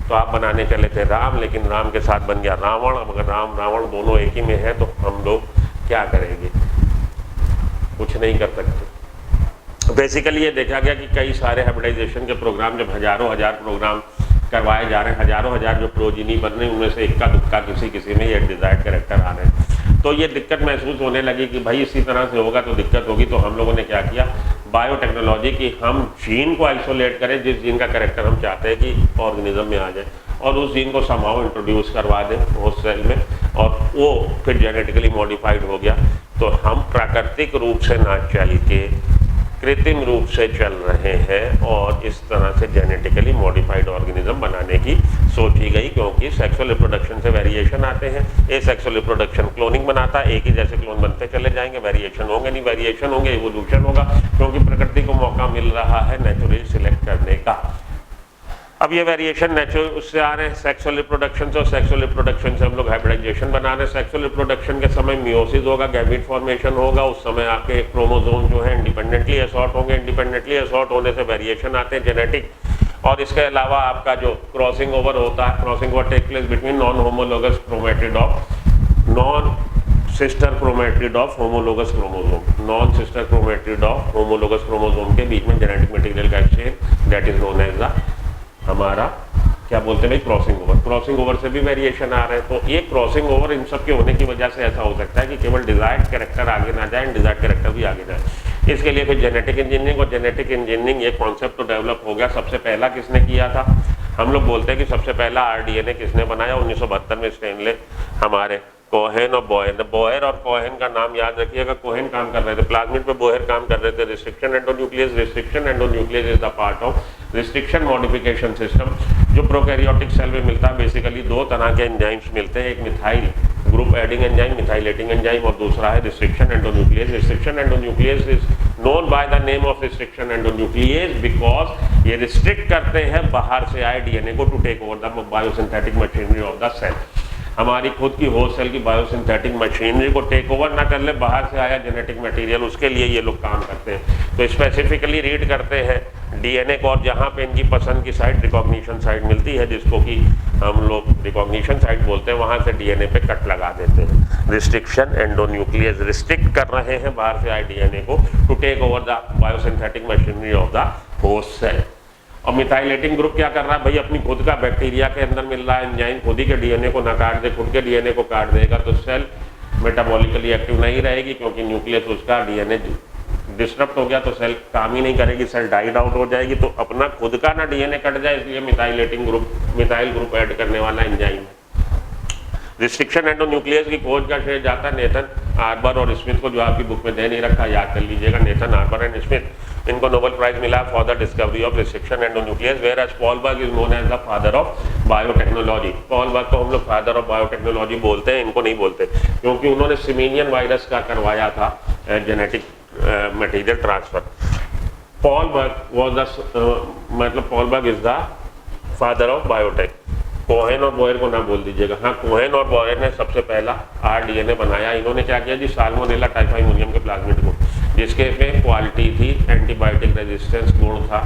Speaker 1: तो आप बनाने चले थे राम, लेकिन राम के साथ बन गया रावण। अब अगर राम रावण दोनों एक ही में है तो हम लोग क्या करेंगे? कुछ नहीं कर सकते। बेसिकली ये देखा गया कि कई सारे हाइब्रिडाइजेशन के प्रोग्राम, जब हजारों हजार प्रोग्राम करवाए जा रहे हैं, हजारों हजार जो प्रोजीनी बन रहे हैं, उनमें से इक्का दुक्का किसी में ये डिजायर्ड कैरेक्टर आ रहे हैं, तो ये दिक्कत महसूस होने लगी कि भाई इसी तरह से होगा तो दिक्कत होगी। तो हम लोगों ने क्या किया, बायोटेक्नोलॉजी की, हम जीन को आइसोलेट करें, जिस जीन का कैरेक्टर हम चाहते हैं कि ऑर्गेनिज्म में आ जाए, और उस जीन को समाओ इंट्रोड्यूस करवा दें होस्ट सेल में, और वो फिर जेनेटिकली मॉडिफाइड हो गया। तो हम प्राकृतिक रूप से ना चल के कृत्रिम रूप से चल रहे हैं, और इस तरह से जेनेटिकली मॉडिफाइड ऑर्गेनिज्म बनाने की सोची गई। क्योंकि सेक्सुअल रिप्रोडक्शन से वेरिएशन आते हैं, ए सेक्सुअल रिप्रोडक्शन क्लोनिंग बनाता है, एक ही जैसे क्लोन बनते चले जाएंगे, वेरिएशन होंगे नहीं, वेरिएशन होंगे, इवोल्यूशन होगा, क्योंकि प्रकृति को मौका मिल रहा है नेचुरली सिलेक्ट करने का। अब ये वेरिएशन नेचुरल उससे आ रहे हैं सेक्सुअल रिप्रोडक्शन से, और सेक्सुअल रिप्रोडक्शन से हम लोग हाइब्रिडाइजेशन बना रहे हैं। सेक्सुअल रिप्रोडक्शन के समय मियोसिस होगा, गैमीट फॉर्मेशन होगा, उस समय आपके क्रोमोसोम जो है इंडिपेंडेंटली असॉर्ट होंगे, इंडिपेंडेंटली असॉर्ट होने से वेरिएशन आते हैं जेनेटिक। और इसके अलावा आपका जो क्रॉसिंग ओवर होता है, crossing over take place between non homologous chromatid of non sister chromatid of homologous chromosome, non sister chromatid of homologous chromosome के बीच में जेनेटिक मटेरियल का exchange, that is known as the हमारा क्या बोलते हैं भाई, क्रॉसिंग ओवर। क्रॉसिंग ओवर से भी वेरिएशन आ रहे हैं। तो ये क्रॉसिंग ओवर इन सब के होने की वजह से ऐसा हो सकता है कि केवल डिजायर्ड कैरेक्टर आगे ना जाए, डिजायर्ड कैरेक्टर भी आगे जाए। इसके लिए फिर जेनेटिक इंजीनियरिंग, और जेनेटिक इंजीनियरिंग ये कॉन्सेप्ट तो डेवलप हो गया। सबसे पहला किसने किया था? हम लोग बोलते हैं कि सबसे पहला आरडीएनए किसने बनाया? 1972 में स्टेनले, हमारे कोहेन और बोहेन। बोहेर और कोहेन का नाम याद रखिएगा। कोहेन काम कर रहे थे प्लाज्मिड पे, बोहेर काम कर रहे थे restriction endonuclease. Restriction endonuclease is the part of restriction modification system जो प्रोकैरियोटिक सेल में मिलता है। बेसिकली दो तरह के एंजाइम्स मिलते हैं, एक methyl group adding enzyme, methylating enzyme, और दूसरा है restriction endonuclease. Restriction endonuclease is known by the name of restriction endonuclease because ये रिस्ट्रिक्ट करते हैं बाहर से आए डीएनए को to take over the biosynthetic machinery of the cell. हमारी खुद की होस्ट सेल की बायोसिंथेटिक मशीनरी को टेक ओवर ना कर ले बाहर से आया जेनेटिक मटेरियल, उसके लिए ये लोग काम करते हैं। तो स्पेसिफिकली रीड करते हैं डीएनए को, और जहाँ पे इनकी पसंद की साइट रिकॉग्निशन साइट मिलती है, जिसको कि हम लोग रिकॉग्निशन साइट बोलते हैं, वहाँ से डीएनए पे कट लगा देते हैं। रिस्ट्रिक्शन एंडोन्यूक्लियस रिस्ट्रिक्ट कर रहे हैं बाहर से आए डीएनए को to take over the biosynthetic machinery of the host cell. और मिथाइलेटिंग ग्रुप क्या कर रहा है भाई, अपनी खुद का बैक्टीरिया के अंदर मिल रहा है एंजाइम, खुद ही के डीएनए को ना काट दे, खुद के डीएनए को काट देगा तो सेल मेटाबॉलिकली एक्टिव नहीं रहेगी, क्योंकि न्यूक्लियस उसका डीएनए डिस्टर्ब हो गया तो सेल काम ही नहीं करेगी, सेल डाइड आउट हो जाएगी। तो अपना खुद का ना डीएनए कट जाए, इसलिए मिथाइलेटिंग ग्रुप, मिथाइल ग्रुप ऐड करने वाला एंजाइम है। रिस्ट्रिक्शन एंडोन्यूक्लियस की खोज का श्रेय जाता है नेथन आर्बर और स्मिथ को, जो आपकी बुक में दे नहीं रखा, याद कर लीजिएगा। नेथन आर्बर एंड स्मिथ, इनको नोबेल प्राइज मिला for the discovery of restriction endonuclease, whereas Paul Berg is known as the father of biotechnology. Paul Berg को हम लोग फादर ऑफ बायोटेक्नोलॉजी बोलते हैं, इनको नहीं बोलते, क्योंकि उन्होंने सिमीनियन वायरस का करवाया था genetic material transfer. Paul Berg was the मतलब Paul Berg is the father of biotech. Cohen और बोहेर को ना बोल दीजिएगा। हाँ, कोहेन और बोहेर ने सबसे पहला आरडीएनए बनाया। इन्होंने क्या किया जी, साल्मोनेला टाइफाइमोनियम के प्लाज्मिड को, जिसके में क्वालिटी थी, एंटीबायोटिक रेजिस्टेंस गुण था,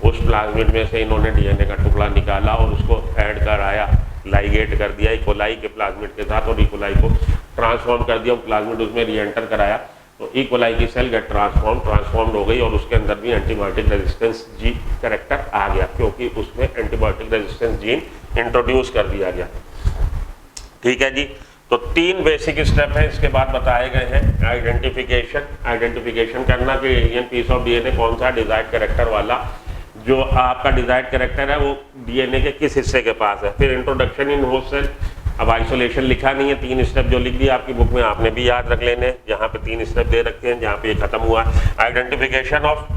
Speaker 1: उस प्लाज्मिड में से इन्होंने डीएनए का टुकड़ा निकाला और उसको ऐड कराया, लाइगेट कर दिया इकोलाई के प्लाज्मिड के साथ, और इकोलाई को ट्रांसफॉर्म कर दिया, प्लाज्मिड उसमें रीएंटर कराया, तो इकोलाई की सेल गेट ट्रांसफॉर्म्ड हो गई, और उसके अंदर भी एंटीबायोटिक रेजिस्टेंस जी कैरेक्टर आ गया, क्योंकि उसमें एंटीबायोटिक रेजिस्टेंस जीन इंट्रोड्यूस कर दिया गया। ठीक है जी। तो 3 बेसिक स्टेप हैं इसके बाद बताए गए हैं। आइडेंटिफिकेशन करना कि एलियन पीस ऑफ डीएनए कौन सा डिजायर्ड कैरेक्टर वाला, जो आपका डिजायर्ड कैरेक्टर है वो डीएनए के किस हिस्से के पास है। फिर इंट्रोडक्शन इन होस्ट सेल, अब आइसोलेशन लिखा नहीं है, 3 स्टेप जो लिख दिया आपकी बुक में आपने भी याद रख लेने, जहाँ पे 3 स्टेप दे रखे हैं, जहाँ पे ये खत्म हुआ। आइडेंटिफिकेशन ऑफ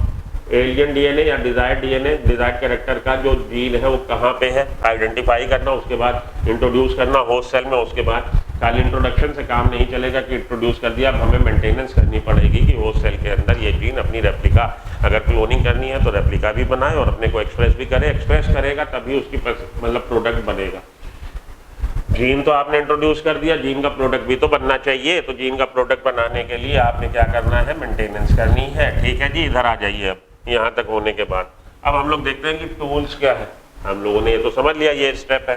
Speaker 1: एलियन डीएनए या डिजायर्ड डीएनए, डिजायर्ड कैरेक्टर का जो जीन है वो कहाँ पे है, आइडेंटिफाई करना, उसके बाद इंट्रोड्यूस करना होस्ट सेल में। उसके बाद खाली इंट्रोडक्शन से काम नहीं चलेगा कि इंट्रोड्यूस कर दिया, अब हमें मेंटेनेंस करनी पड़ेगी कि होस्ट सेल के अंदर ये जीन अपनी रेप्लिका, अगर क्लोनिंग करनी है तो रेप्लिका भी बनाए और अपने को एक्सप्रेस भी करे। एक्सप्रेस करेगा तभी उसकी मतलब प्रोडक्ट बनेगा। जीन तो आपने इंट्रोड्यूस कर दिया, जीन का प्रोडक्ट भी तो बनना चाहिए, तो जीन का प्रोडक्ट बनाने के लिए आपने क्या करना है, मेंटेनेंस करनी है। ठीक है जी, इधर आ जाइए। अब यहाँ तक होने के बाद अब हम लोग देखते हैं कि टूल्स क्या है। हम लोगों ने ये तो समझ लिया, ये स्टेप है।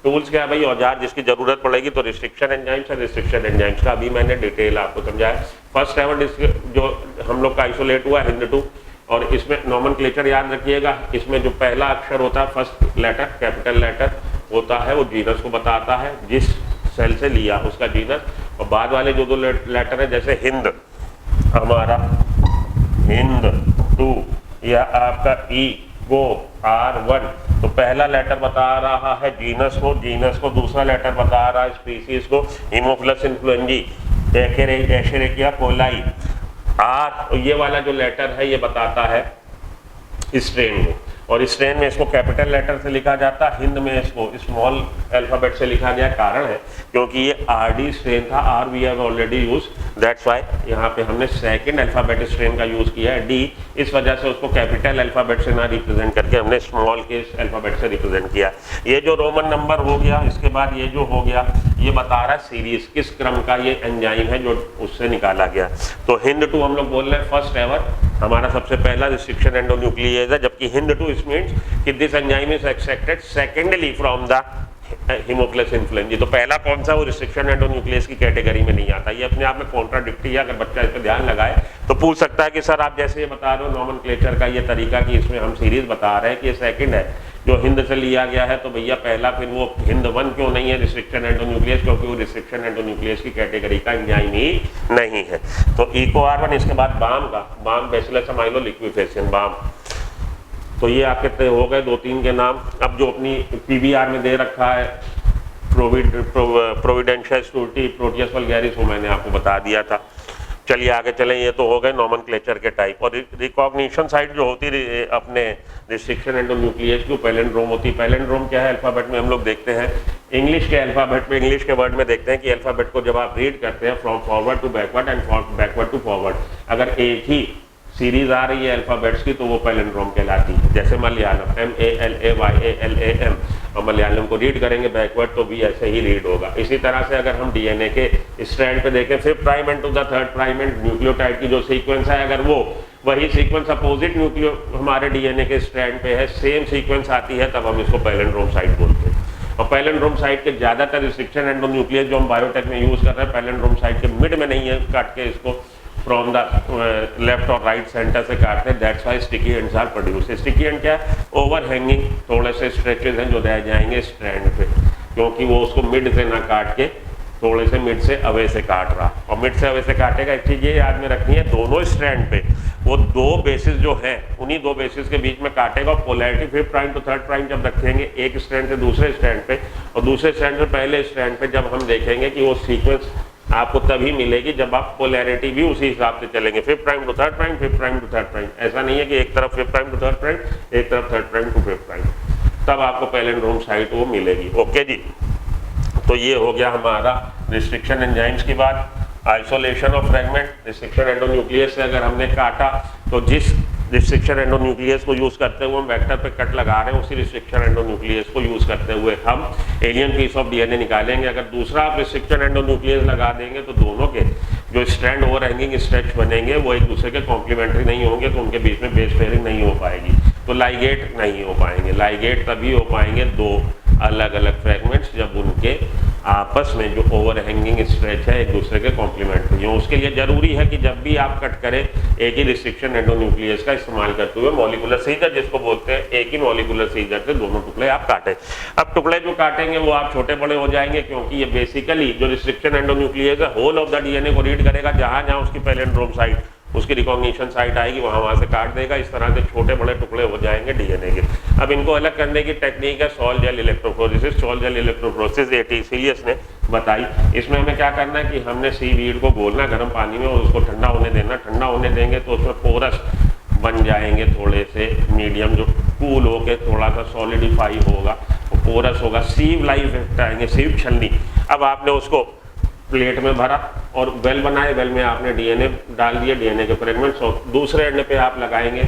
Speaker 1: टूल्स क्या है भाई, औजार जिसकी जरूरत पड़ेगी, तो रिस्ट्रिक्शन एंजाइम्स है। रिस्ट्रिक्शन एंजाइम्स का अभी मैंने डिटेल आपको समझाया। फर्स्ट एवर जो हम लोग का आइसोलेट हुआ HindII, और इसमें नॉमेनक्लेचर याद रखिएगा, इसमें जो पहला अक्षर होता है, फर्स्ट लेटर, कैपिटल लेटर होता है, वो जीनस को बताता है, जिस सेल से लिया उसका जीनस, और बाद वाले जो 2 लेटर है, जैसे हिंद, हमारा हिंद 2, या आपका ई गो R1, तो पहला लेटर बता रहा है जीनस को, दूसरा लेटर बता रहा है स्पीसीज को, हीमोफिलस इन्फ्लुएंजी, एशेरेकिया कोलाई। R ये वाला जो लेटर है ये बताता है स्ट्रेन को, और स्ट्रेन में इसको कैपिटल लेटर से लिखा जाता है, हिंद में इसको स्मॉल अल्फाबेट से लिखा गया। कारण है क्योंकि ये RD स्ट्रेन था, R we have already use, that's why यहाँ पे हमने सेकंड अल्फाबेट स्ट्रेन का यूज किया है D, इस वजह से उसको कैपिटल अल्फाबेट से ना रिप्रेजेंट करके हमने स्मॉल के अल्फाबेट से रिप्रेजेंट किया। ये जो रोमन नंबर हो गया, इसके बाद ये जो हो गया, ये बता रहा है सीरीज, किस क्रम का ये एंजाइम है जो उससे निकाला गया। तो HindII हम लोग बोल रहे हैं फर्स्ट एवर हमारा सबसे पहला रिस्ट्रिक्शन एंडोन्यूक्लियस है, जबकि HindII इस मीन्स कि this enzyme is extracted secondly from the Haemophilus influenzae. तो पहला कौन सा, वो रिस्ट्रिक्शन एंडोन्यूक्लियस की कैटेगरी में नहीं आता। ये अपने आप में कॉन्ट्राडिक्टी है, अगर बच्चा इस पर ध्यान लगाए तो पूछ सकता है कि सर आप जैसे ये बता रहे हो नॉमेनक्लेचर का ये तरीका कि इसमें हम सीरीज बता रहे हैं कि ये सेकंड है, जो हिंद से लिया गया है, तो भैया पहला फिर वो हिंद 1 क्यों नहीं है रिस्ट्रिक्शन एंडोन्यूक्लियस, क्योंकि वो रिस्ट्रिक्शन एंडोन्यूक्लियस की कैटेगरी का एंजाइम ही नहीं है। तो EcoR1, इसके बाद बाम का, बाम बेसिलस अमाइलोलिक्विफेशन, बाम। तो ये आपके हो गए 2-3 के नाम। अब जो अपनी PBR में दे रखा है प्रोविडेंशिया स्टूटी प्रोटियस वल्गैरिस, वो मैंने आपको बता दिया था। चलिए आगे चलें, ये तो हो गए नोमेनक्लेचर के टाइप। और रिकॉग्निशन साइट जो होती है अपने रिस्ट्रिक्शन एंडोन्यूक्लियस की, पैलिंड्रोम होती है। पैलिंड्रोम क्या है, अल्फाबेट में हम लोग देखते हैं, इंग्लिश के अल्फाबेट में, इंग्लिश के वर्ड में देखते हैं कि अल्फाबेट को जब आप रीड करते हैं from forward to backward and backward to forward, अगर एक ही सीरीज आ रही है अल्फाबेट्स की तो वो पैलिंड्रोम कहलाती है। जैसे मलयालम MALAYALAM, और मलयालम को रीड करेंगे बैकवर्ड तो भी ऐसे ही रीड होगा। इसी तरह से अगर हम DNA के स्ट्रैंड पे देखें 5th prime end to the 3rd prime end nucleotide की जो सीक्वेंस है, अगर वो वही सीक्वेंस अपोजिट न्यूक्लियो हमारे DNA के स्ट्रैंड पे है, सेम सीक्वेंस आती है, तब हम इसको पैलिंड्रोम साइट बोलते हैं। और पैलिंड्रोम साइट के ज़्यादातर रिस्ट्रिक्शन एंडोन्यूक्लियस जो हम बायोटेक में यूज़ कर रहे हैं, पैलिंड्रोम साइट के मिड में नहीं है, काट के इसको फ्रॉम द लेफ्ट और राइट सेंटर से काटते हैं। That's why sticky ends are produce. Sticky end क्या है, ओवर हैंगिंग थोड़े से स्ट्रेचेज हैं जो रह जाएंगे स्ट्रैंड पे, क्योंकि वो उसको मिड से ना काट के थोड़े से मिड से अवे से काट रहा, और मिड से अवे से काटेगा। एक चीज़ ये याद में रखनी है, दोनों स्ट्रैंड पे वो 2 बेसिस जो हैं, उन्हीं 2 बेसिस के बीच में काटेगा। और polarity 5th prime to 3rd prime जब रखेंगे एक स्ट्रैंड से दूसरे स्ट्रैंड पे, और दूसरे स्ट्रैंड से पहले स्ट्रैंड पे, जब हम देखेंगे कि वो सीक्वेंस आपको तभी मिलेगी जब आप पोलैरिटी भी उसी हिसाब से चलेंगे, 5th prime to 3rd prime, 5th prime to 3rd prime. ऐसा नहीं है कि एक तरफ 5th prime to 3rd prime, एक तरफ 3rd prime to 5th prime, तब आपको पैलिंड्रोम साइट वो मिलेगी। ओके जी, तो ये हो गया हमारा रिस्ट्रिक्शन एंजाइम्स की बात। Isolation of fragment, restriction endonuclease से अगर हमने काटा तो जिस रिस्ट्रिक्शन एंडोन्यूक्लियस को यूज़ करते हुए हम वेक्टर पे कट लगा रहे हैं, उसी रिस्ट्रिक्शन एंडोन्यूक्लियस को यूज़ करते हुए हम एलियन पीस ऑफ DNA निकालेंगे। अगर दूसरा आप रिस्ट्रिक्शन एंडोन्यूक्लियस लगा देंगे तो दोनों के जो स्ट्रैंड ओवर हैंगिंग स्ट्रेच बनेंगे वो एक दूसरे के कॉम्प्लीमेंट्री नहीं होंगे, तो उनके बीच में बेस पेयरिंग नहीं हो पाएगी, तो लाइगेट नहीं हो पाएंगे। लाइगेट तभी हो पाएंगे 2 अलग अलग फ्रेगमेंट्स जब उनके आपस में जो ओवर हैंगिंग स्ट्रेच है एक दूसरे के कॉम्प्लीमेंट्री हो। उसके लिए जरूरी है कि जब भी आप कट करें एक ही रिस्ट्रिक्शन एंडोन्यूक्लियस का इस्तेमाल करते हुए, मॉलिक्यूलर सीजर जिसको बोलते हैं, एक ही मॉलिक्यूलर सीजर से दोनों टुकड़े आप काटें। अब टुकड़े जो काटेंगे वो आप छोटे बड़े हो जाएंगे, क्योंकि ये बेसिकली जो रिस्ट्रिक्शन एंडोन्यूक्लियस है होल ऑफ द DNA को रीड करेगा, जहां जहां उसकी पैलिंड्रोम साइट, उसकी रिकॉग्निशन साइट आएगी वहां से काट देगा। इस तरह से छोटे बड़े टुकड़े हो जाएंगे DNA के। अब इनको अलग करने की टेक्निक है salt gel electrophoresis. Salt gel electrophoresis इसीलिए ने बताई। इसमें हमें क्या करना है कि हमने सीवीड को घोलना गर्म पानी में और उसको ठंडा होने देना। ठंडा होने देंगे तो उसमें पोरस बन जाएंगे, थोड़े से मीडियम जो कूल होके थोड़ा सा सॉलिडिफाई होगा, वो पोरस होगा, सीव लाइव इफेक्ट आएंगे, सीव छलनी। अब आपने उसको प्लेट में भरा और वेल बनाए, वेल में आपने DNA डाल दिए, DNA के फ्रेगमेंट्स, और दूसरे एंड पे आप लगाएंगे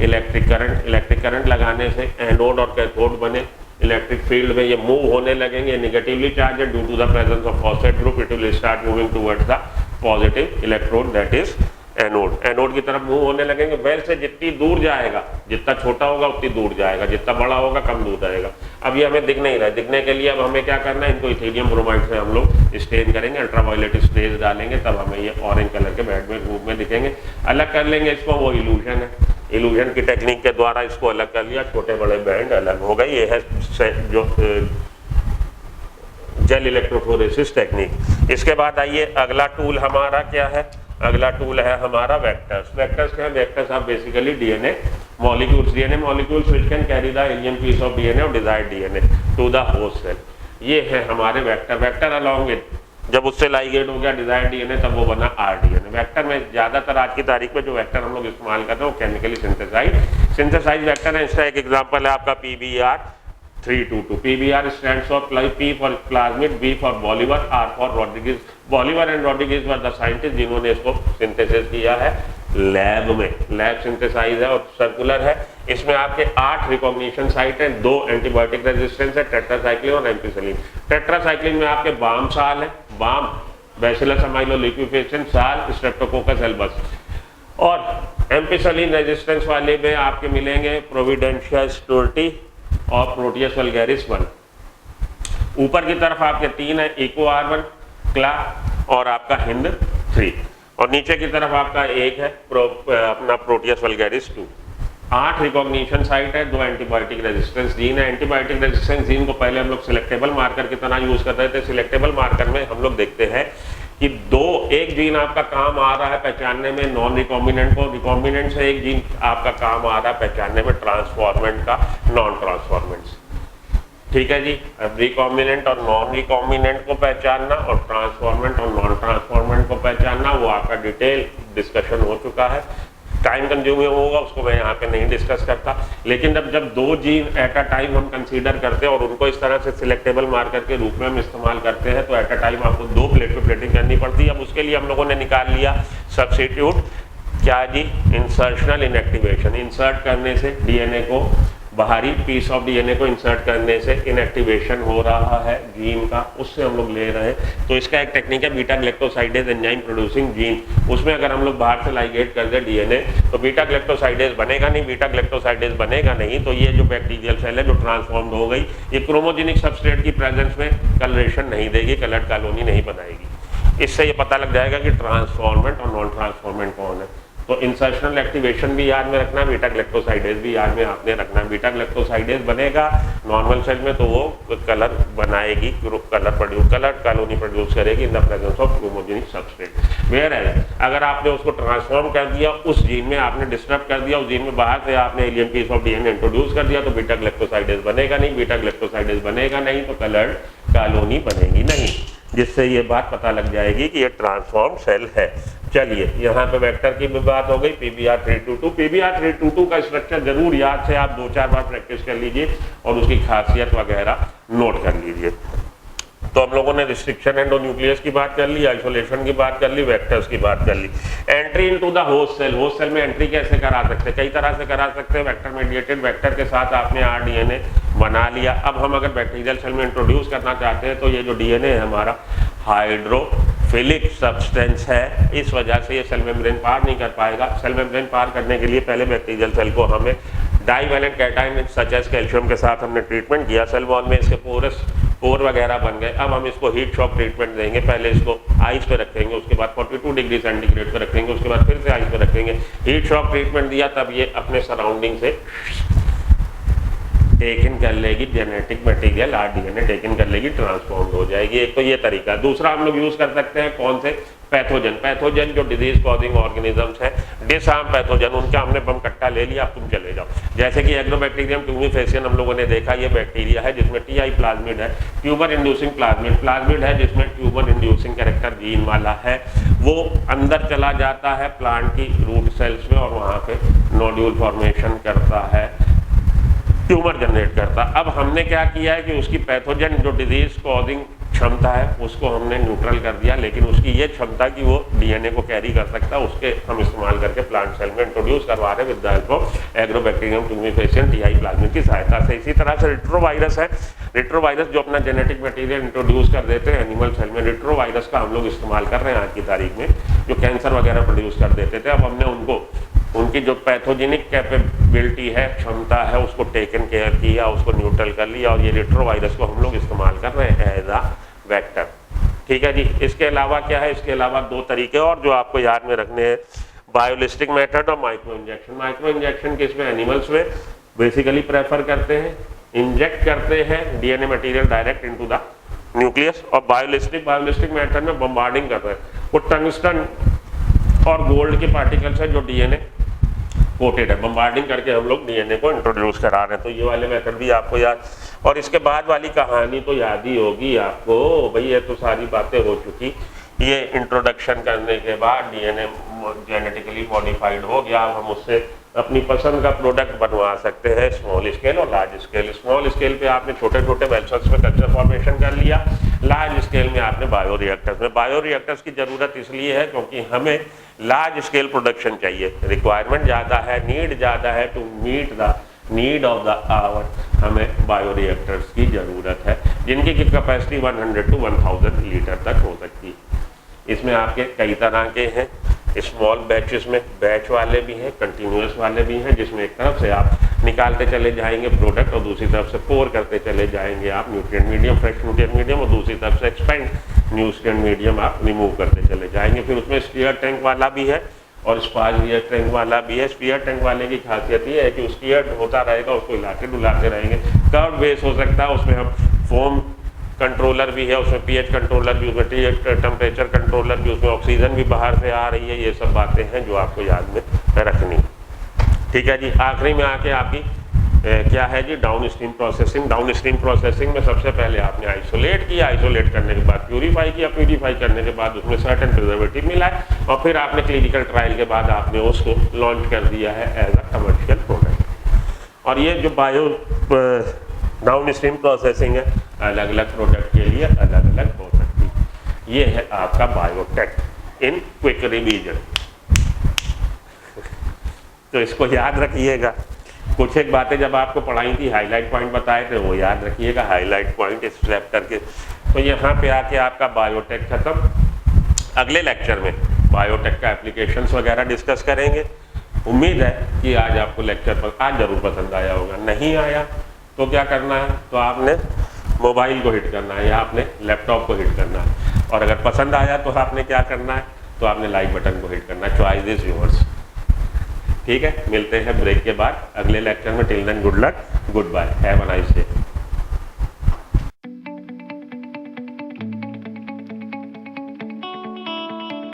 Speaker 1: इलेक्ट्रिक करंट। इलेक्ट्रिक करंट लगाने से एनोड और कैथोड बने, इलेक्ट्रिक फील्ड में ये मूव होने लगेंगे। Negatively charge due to the presence of phosphate group, it will start moving towards the positive electrode, that is anode. Anode की तरफ मूव होने लगेंगे। वेल से जितनी दूर जाएगा, जितना छोटा होगा उतनी दूर जाएगा, जितना बड़ा होगा कम दूर जाएगा। अब ये हमें दिख नहीं रहा है, दिखने के लिए अब हमें क्या करना है, इनको इथेरियम ब्रोमाइड से हम लोग स्टेन करेंगे, अल्ट्रावायलेट स्प्रेज डालेंगे, तब हमें ये ऑरेंज कलर के बैंड में रूप में दिखेंगे। अलग कर लेंगे इसको, वो इल्यूजन है, इल्यूजन की टेक्निक के द्वारा इसको अलग कर लिया, छोटे बड़े बैंड अलग हो गए। ये है जो जेल इलेक्ट्रोफोरेसिस टेक्निक। इसके बाद आइए अगला टूल हमारा क्या है, अगला टूल है हमारा वेक्टर्स। वेक्टर्स क्या है, vectors are basically DNA molecules, DNA molecules which can carry the alien piece of DNA or desired DNA to the host cell। ये है हमारे वेक्टर। वेक्टर अलॉन्ग विद जब उससे लाइगेट हो गया डिजायर्ड DNA, तब वो बना rDNA। वेक्टर में ज्यादातर आज की तारीख में जो वेक्टर हम लोग इस्तेमाल कर रहे हैं वो केमिकली सिंथेसाइज वेक्टर है। इसका एक एग्जाम्पल है आपका PBr322। PBr stands for P for plasmid, B for Bolivar, R for Rodriguez। Bolivar and Rodriguez were the scientist जिन्होंने इसको सिंथेसिस किया है लैब में। लैब सिंथेसाइज है और सर्कुलर है। इसमें आपके 8 रिकॉग्निशन साइट है, 2 एंटीबायोटिक रेजिस्टेंस है, टेट्रासाइक्लिन और एम्पिसिलिन। टेट्रासाइक्लिन में आपके बाम साल है, बाम बैसिलस अमाइलोलिक्विफेशन साल, स्ट्रेप्टोकोकस एल्बस। और एम्पिसिलिन रेजिस्टेंस वाले में आपके मिलेंगे प्रोविडेंशिया स्टुर्टी और प्रोटियस वल्गैरिस 1। ऊपर की तरफ आपके 3 है, EcoR1, क्ला और आपका हिंद 3, और नीचे की तरफ आपका एक है अपना प्रोटियस वल्गैरिस 2। 8 रिकॉग्निशन साइट है, 2 एंटीबायोटिक रेजिस्टेंस जीन है। एंटीबायोटिक रेजिस्टेंस जीन को पहले हम लोग सिलेक्टेबल मार्कर की तरह यूज कर रहे थे। सिलेक्टेबल मार्कर में हम लोग देखते हैं कि एक जीन आपका काम आ रहा है पहचानने में नॉन रिकॉम्बिनेंट को, रिकॉम्बिनेंट से एक जीन आपका काम आ रहा है पहचानने में ट्रांसफॉर्मेंट का नॉन ट्रांसफॉर्मेंट से। ठीक है जी, अब रिकॉम्बिनेंट और नॉन रिकॉम्बिनेंट को पहचानना और ट्रांसफॉर्मेंट और नॉन ट्रांसफॉर्मेंट को पहचानना, वो आपका डिटेल डिस्कशन हो चुका है। टाइम कंज्यूमिंग होगा, उसको मैं यहाँ पे नहीं डिस्कस करता। लेकिन जब 2 जीन एट अ टाइम हम कंसीडर करते हैं और उनको इस तरह से सिलेक्टेबल मार्कर के रूप में हम इस्तेमाल करते हैं, तो एट अ टाइम आपको 2 प्लेट पे प्लेटिंग करनी पड़ती है। अब उसके लिए हम लोगों ने निकाल लिया सब्स्टिट्यूट, क्या जी, इंसर्शनल इनएक्टिवेशन। इंसर्ट करने से डीएनए को, बाहरी पीस ऑफ डीएनए को इंसर्ट करने से इनएक्टिवेशन हो रहा है जीन का, उससे हम लोग ले रहे हैं। तो इसका एक टेक्निक है beta galactosidase enzyme producing gene. उसमें अगर हम लोग बाहर से लाइगेट कर दे डीएनए तो बीटा ग्लैक्टोसाइडेज बनेगा नहीं। बीटा ग्लैक्टोसाइडेज बनेगा नहीं तो ये जो बैक्टीरियल सेल है जो ट्रांसफॉर्म्ड हो गई, ये क्रोमोजेनिक सबस्ट्रेट की प्रेजेंस में कलरेशन नहीं देगी, कलर्ड कॉलोनी नहीं बनाएगी। इससे ये पता लग जाएगा कि ट्रांसफॉर्मेंट और नॉन ट्रांसफॉर्मेंट कौन है। तो इंसर्शनल एक्टिवेशन भी याद में रखना, बीटा ग्लैक्टोसाइडेज भी याद में आपने रखना। बीटा ग्लैक्टोसाइडेज बनेगा नॉर्मल सेल में तो वो कलर बनाएगी, कलर कॉलोनी प्रोड्यूस करेगी in the presence of chromogenic substrate. Whereas अगर आपने उसको ट्रांसफॉर्म कर दिया, उस जीन में आपने डिस्टर्ब कर दिया, उस जीन में बाहर से आपने alien piece of DNA introduce कर दिया, तो बीटा ग्लैक्टोसाइडेज बनेगा नहीं। बीटा ग्लैक्टोसाइडेज बनेगा नहीं तो कलर्ड कॉलोनी बनेगी नहीं, जिससे ये बात पता लग जाएगी कि ये ट्रांसफॉर्म सेल है। चलिए, यहाँ पे वेक्टर की भी बात हो गई। PBr322, PBr322 का स्ट्रक्चर जरूर याद से आप 2-4 बार प्रैक्टिस कर लीजिए और उसकी खासियत वगैरह नोट कर लीजिए। तो हम लोगों ने रिस्ट्रिक्शन एंडोन्यूक्लियस की बात कर ली, आइसोलेशन की बात कर ली, वेक्टर्स की बात कर ली। Entry into the host cell, host cell में एंट्री कैसे करा सकते हैं? कई तरह से करा सकते हैं। वेक्टर मेडिएटेड, वेक्टर के साथ आपने RDNA बना लिया। अब हम अगर बैक्टीरियल सेल में इंट्रोड्यूस करना चाहते हैं तो ये जो DNA है हमारा हाइड्रोफिलिक सब्सटेंस है, इस वजह से ये सेल मेम्ब्रेन पार नहीं कर पाएगा। सेल मेम्ब्रेन पार करने के लिए पहले बैक्टीरियल सेल को हमें divalent cation such as calcium के साथ हमने ट्रीटमेंट किया, सेल वॉल में इसके पोर वगैरह बन गए। अब हम इसको हीट शॉक ट्रीटमेंट देंगे। पहले इसको आइस पे रखेंगे, उसके बाद 42 डिग्री सेंटीग्रेड पे रखेंगे, उसके बाद फिर से आइस पे रखेंगे। हीट शॉक ट्रीटमेंट दिया तब ये अपने सराउंडिंग से टेक इन कर लेगी, जेनेटिक मटेरियल RDNA टेक इन कर लेगी, ट्रांसफॉर्म हो जाएगी। एक तो ये तरीका। दूसरा हम लोग यूज कर सकते हैं कौन से? पैथोजन जो डिजीज कॉजिंग ऑर्गेनिजम्स हैं, डिसआर्म पैथोजन, उनका हमने बम कट्टा ले लिया, अब तुम चले जाओ। जैसे कि एग्रोबैक्टीरियम ट्यूमिफेसियन हम लोगों ने देखा, ये बैक्टीरिया है जिसमें TI प्लाज्मिड है, ट्यूबर इंड्यूसिंग प्लाज्मिड है जिसमें ट्यूबर इंड्यूसिंग कैरेक्टर जीन वाला है। वो अंदर चला जाता है प्लांट की रूट सेल्स में और वहाँ पे नोड्यूल फॉर्मेशन करता है, ट्यूमर जनरेट करता। अब हमने क्या किया है कि उसकी पैथोजन जो डिजीज कॉजिंग क्षमता है उसको हमने न्यूट्रल कर दिया, लेकिन उसकी ये क्षमता कि वो DNA को कैरी कर सकता है, उसके हम इस्तेमाल करके प्लांट सेल में इंट्रोड्यूस करवा रहे हैं with the help of Agrobacterium tumefaciens TI plasmid की सहायता से। इसी तरह से रिट्रोवायरस है, रिट्रोवायरस जो अपना जेनेटिक मटेरियल इंट्रोड्यूस कर देते हैं एनिमल सेल में। रिट्रोवायरस का हम लोग इस्तेमाल कर रहे हैं आज की तारीख में, जो कैंसर वगैरह प्रोड्यूस कर देते थे। अब हमने उनकी जो पैथोजेनिक कैपेबिलिटी है, क्षमता है, उसको टेकन केयर किया, उसको न्यूट्रल कर लिया और ये रिट्रोवायरस को हम लोग इस्तेमाल कर रहे हैं एज अ वेक्टर। ठीक है जी। इसके अलावा क्या है? इसके अलावा 2 तरीके और जो आपको याद में रखने हैं, बायोलिस्टिक मेथड और माइक्रो इंजेक्शन। माइक्रो इंजेक्शन किसमें? एनिमल्स में बेसिकली प्रेफर करते हैं, इंजेक्ट करते हैं DNA material direct into the nucleus. और बायोलिस्टिक मेथड में बम्बार्डिंग कर रहे हैं। वो टंगस्टन और गोल्ड के पार्टिकल्स है जो DNA कोटेड है, बम्बार्डिंग करके हम लोग DNA को इंट्रोड्यूस करा रहे हैं। तो ये वाले मेथड भी आपको याद। और इसके बाद वाली कहानी तो याद ही होगी आपको भाई, ये तो सारी बातें हो चुकी। ये इंट्रोडक्शन करने के बाद DNA जेनेटिकली मॉडिफाइड हो गया, अब हम उससे अपनी पसंद का प्रोडक्ट बनवा सकते हैं, स्मॉल स्केल और लार्ज स्केल। स्मॉल स्केल पे आपने छोटे छोटे वेसल्स में कल्चर फॉर्मेशन कर लिया, लार्ज स्केल में आपने बायोरिएक्टर्स में। बायोरिएक्टर्स की ज़रूरत इसलिए है क्योंकि हमें लार्ज स्केल प्रोडक्शन चाहिए, रिक्वायरमेंट ज़्यादा है, नीड ज़्यादा है। To meet the need of the hour हमें बायोरिएक्टर्स की ज़रूरत है, जिनकी की कैपेसिटी 100 to 1000 लीटर तक हो सकती है। इसमें आपके कई तरह के हैं, स्मॉल बैचेस में बैच वाले भी हैं, कंटिन्यूस वाले भी हैं, जिसमें एक तरफ से आप निकालते चले जाएंगे प्रोडक्ट और दूसरी तरफ से पोर करते चले जाएंगे आप nutrient medium, fresh nutrient medium, और दूसरी तरफ से एक्सपेंड न्यूट्रिएंट मीडियम आप रिमूव करते चले जाएंगे। फिर उसमें स्टीयर टैंक वाला भी है और स्पार्ज रियर टैंक वाला भी है। स्पीयर टैंक वाले की खासियत ये है कि उसकी होता रहेगा, उसको हिलाते डुलाते रहेंगे। कर्व बेस हो सकता है, उसमें हम फोम कंट्रोलर भी है, उसमें पीएच कंट्रोलर भी, उसमें टेम्परेचर कंट्रोलर भी, उसमें ऑक्सीजन भी बाहर से आ रही है। ये सब बातें हैं जो आपको याद में रखनी। ठीक है जी। आखिरी में आके आपकी क्या है जी, downstream processing. Downstream processing में सबसे पहले आपने आइसोलेट किया, आइसोलेट करने के बाद प्यूरीफाई किया, प्यूरीफाई करने के बाद उसमें सर्टेन प्रिजर्वेटिव मिलाए, और फिर आपने क्लिनिकल ट्रायल के बाद आपने उसको लॉन्च कर दिया है एज अ कमर्शियल प्रोडक्ट। और ये जो बायो डाउन स्ट्रीम प्रोसेसिंग है, अलग अलग प्रोडक्ट के लिए अलग अलग हो सकती है। ये है आपका बायोटेक इन क्विक रिवीजन। तो इसको याद रखिएगा। कुछ एक बातें जब आपको पढ़ाई थी, हाईलाइट पॉइंट बताए थे, वो याद रखिएगा, हाईलाइट पॉइंट स्ट्रैप करके। तो यहाँ पे आके आपका बायोटेक खत्म। अगले लेक्चर में बायोटेक का एप्लीकेशंस वगैरह डिस्कस करेंगे। उम्मीद है कि आज आपको लेक्चर पर आज जरूर पसंद आया होगा। नहीं आया तो क्या करना है, तो आपने मोबाइल को हिट करना है या आपने लैपटॉप को हिट करना है। और अगर पसंद आया तो आपने क्या करना है, तो आपने लाइक बटन को हिट करना है। Choice is yours. ठीक है, मिलते हैं ब्रेक के बाद अगले लेक्चर में। Till then good luck, goodbye, have a nice day.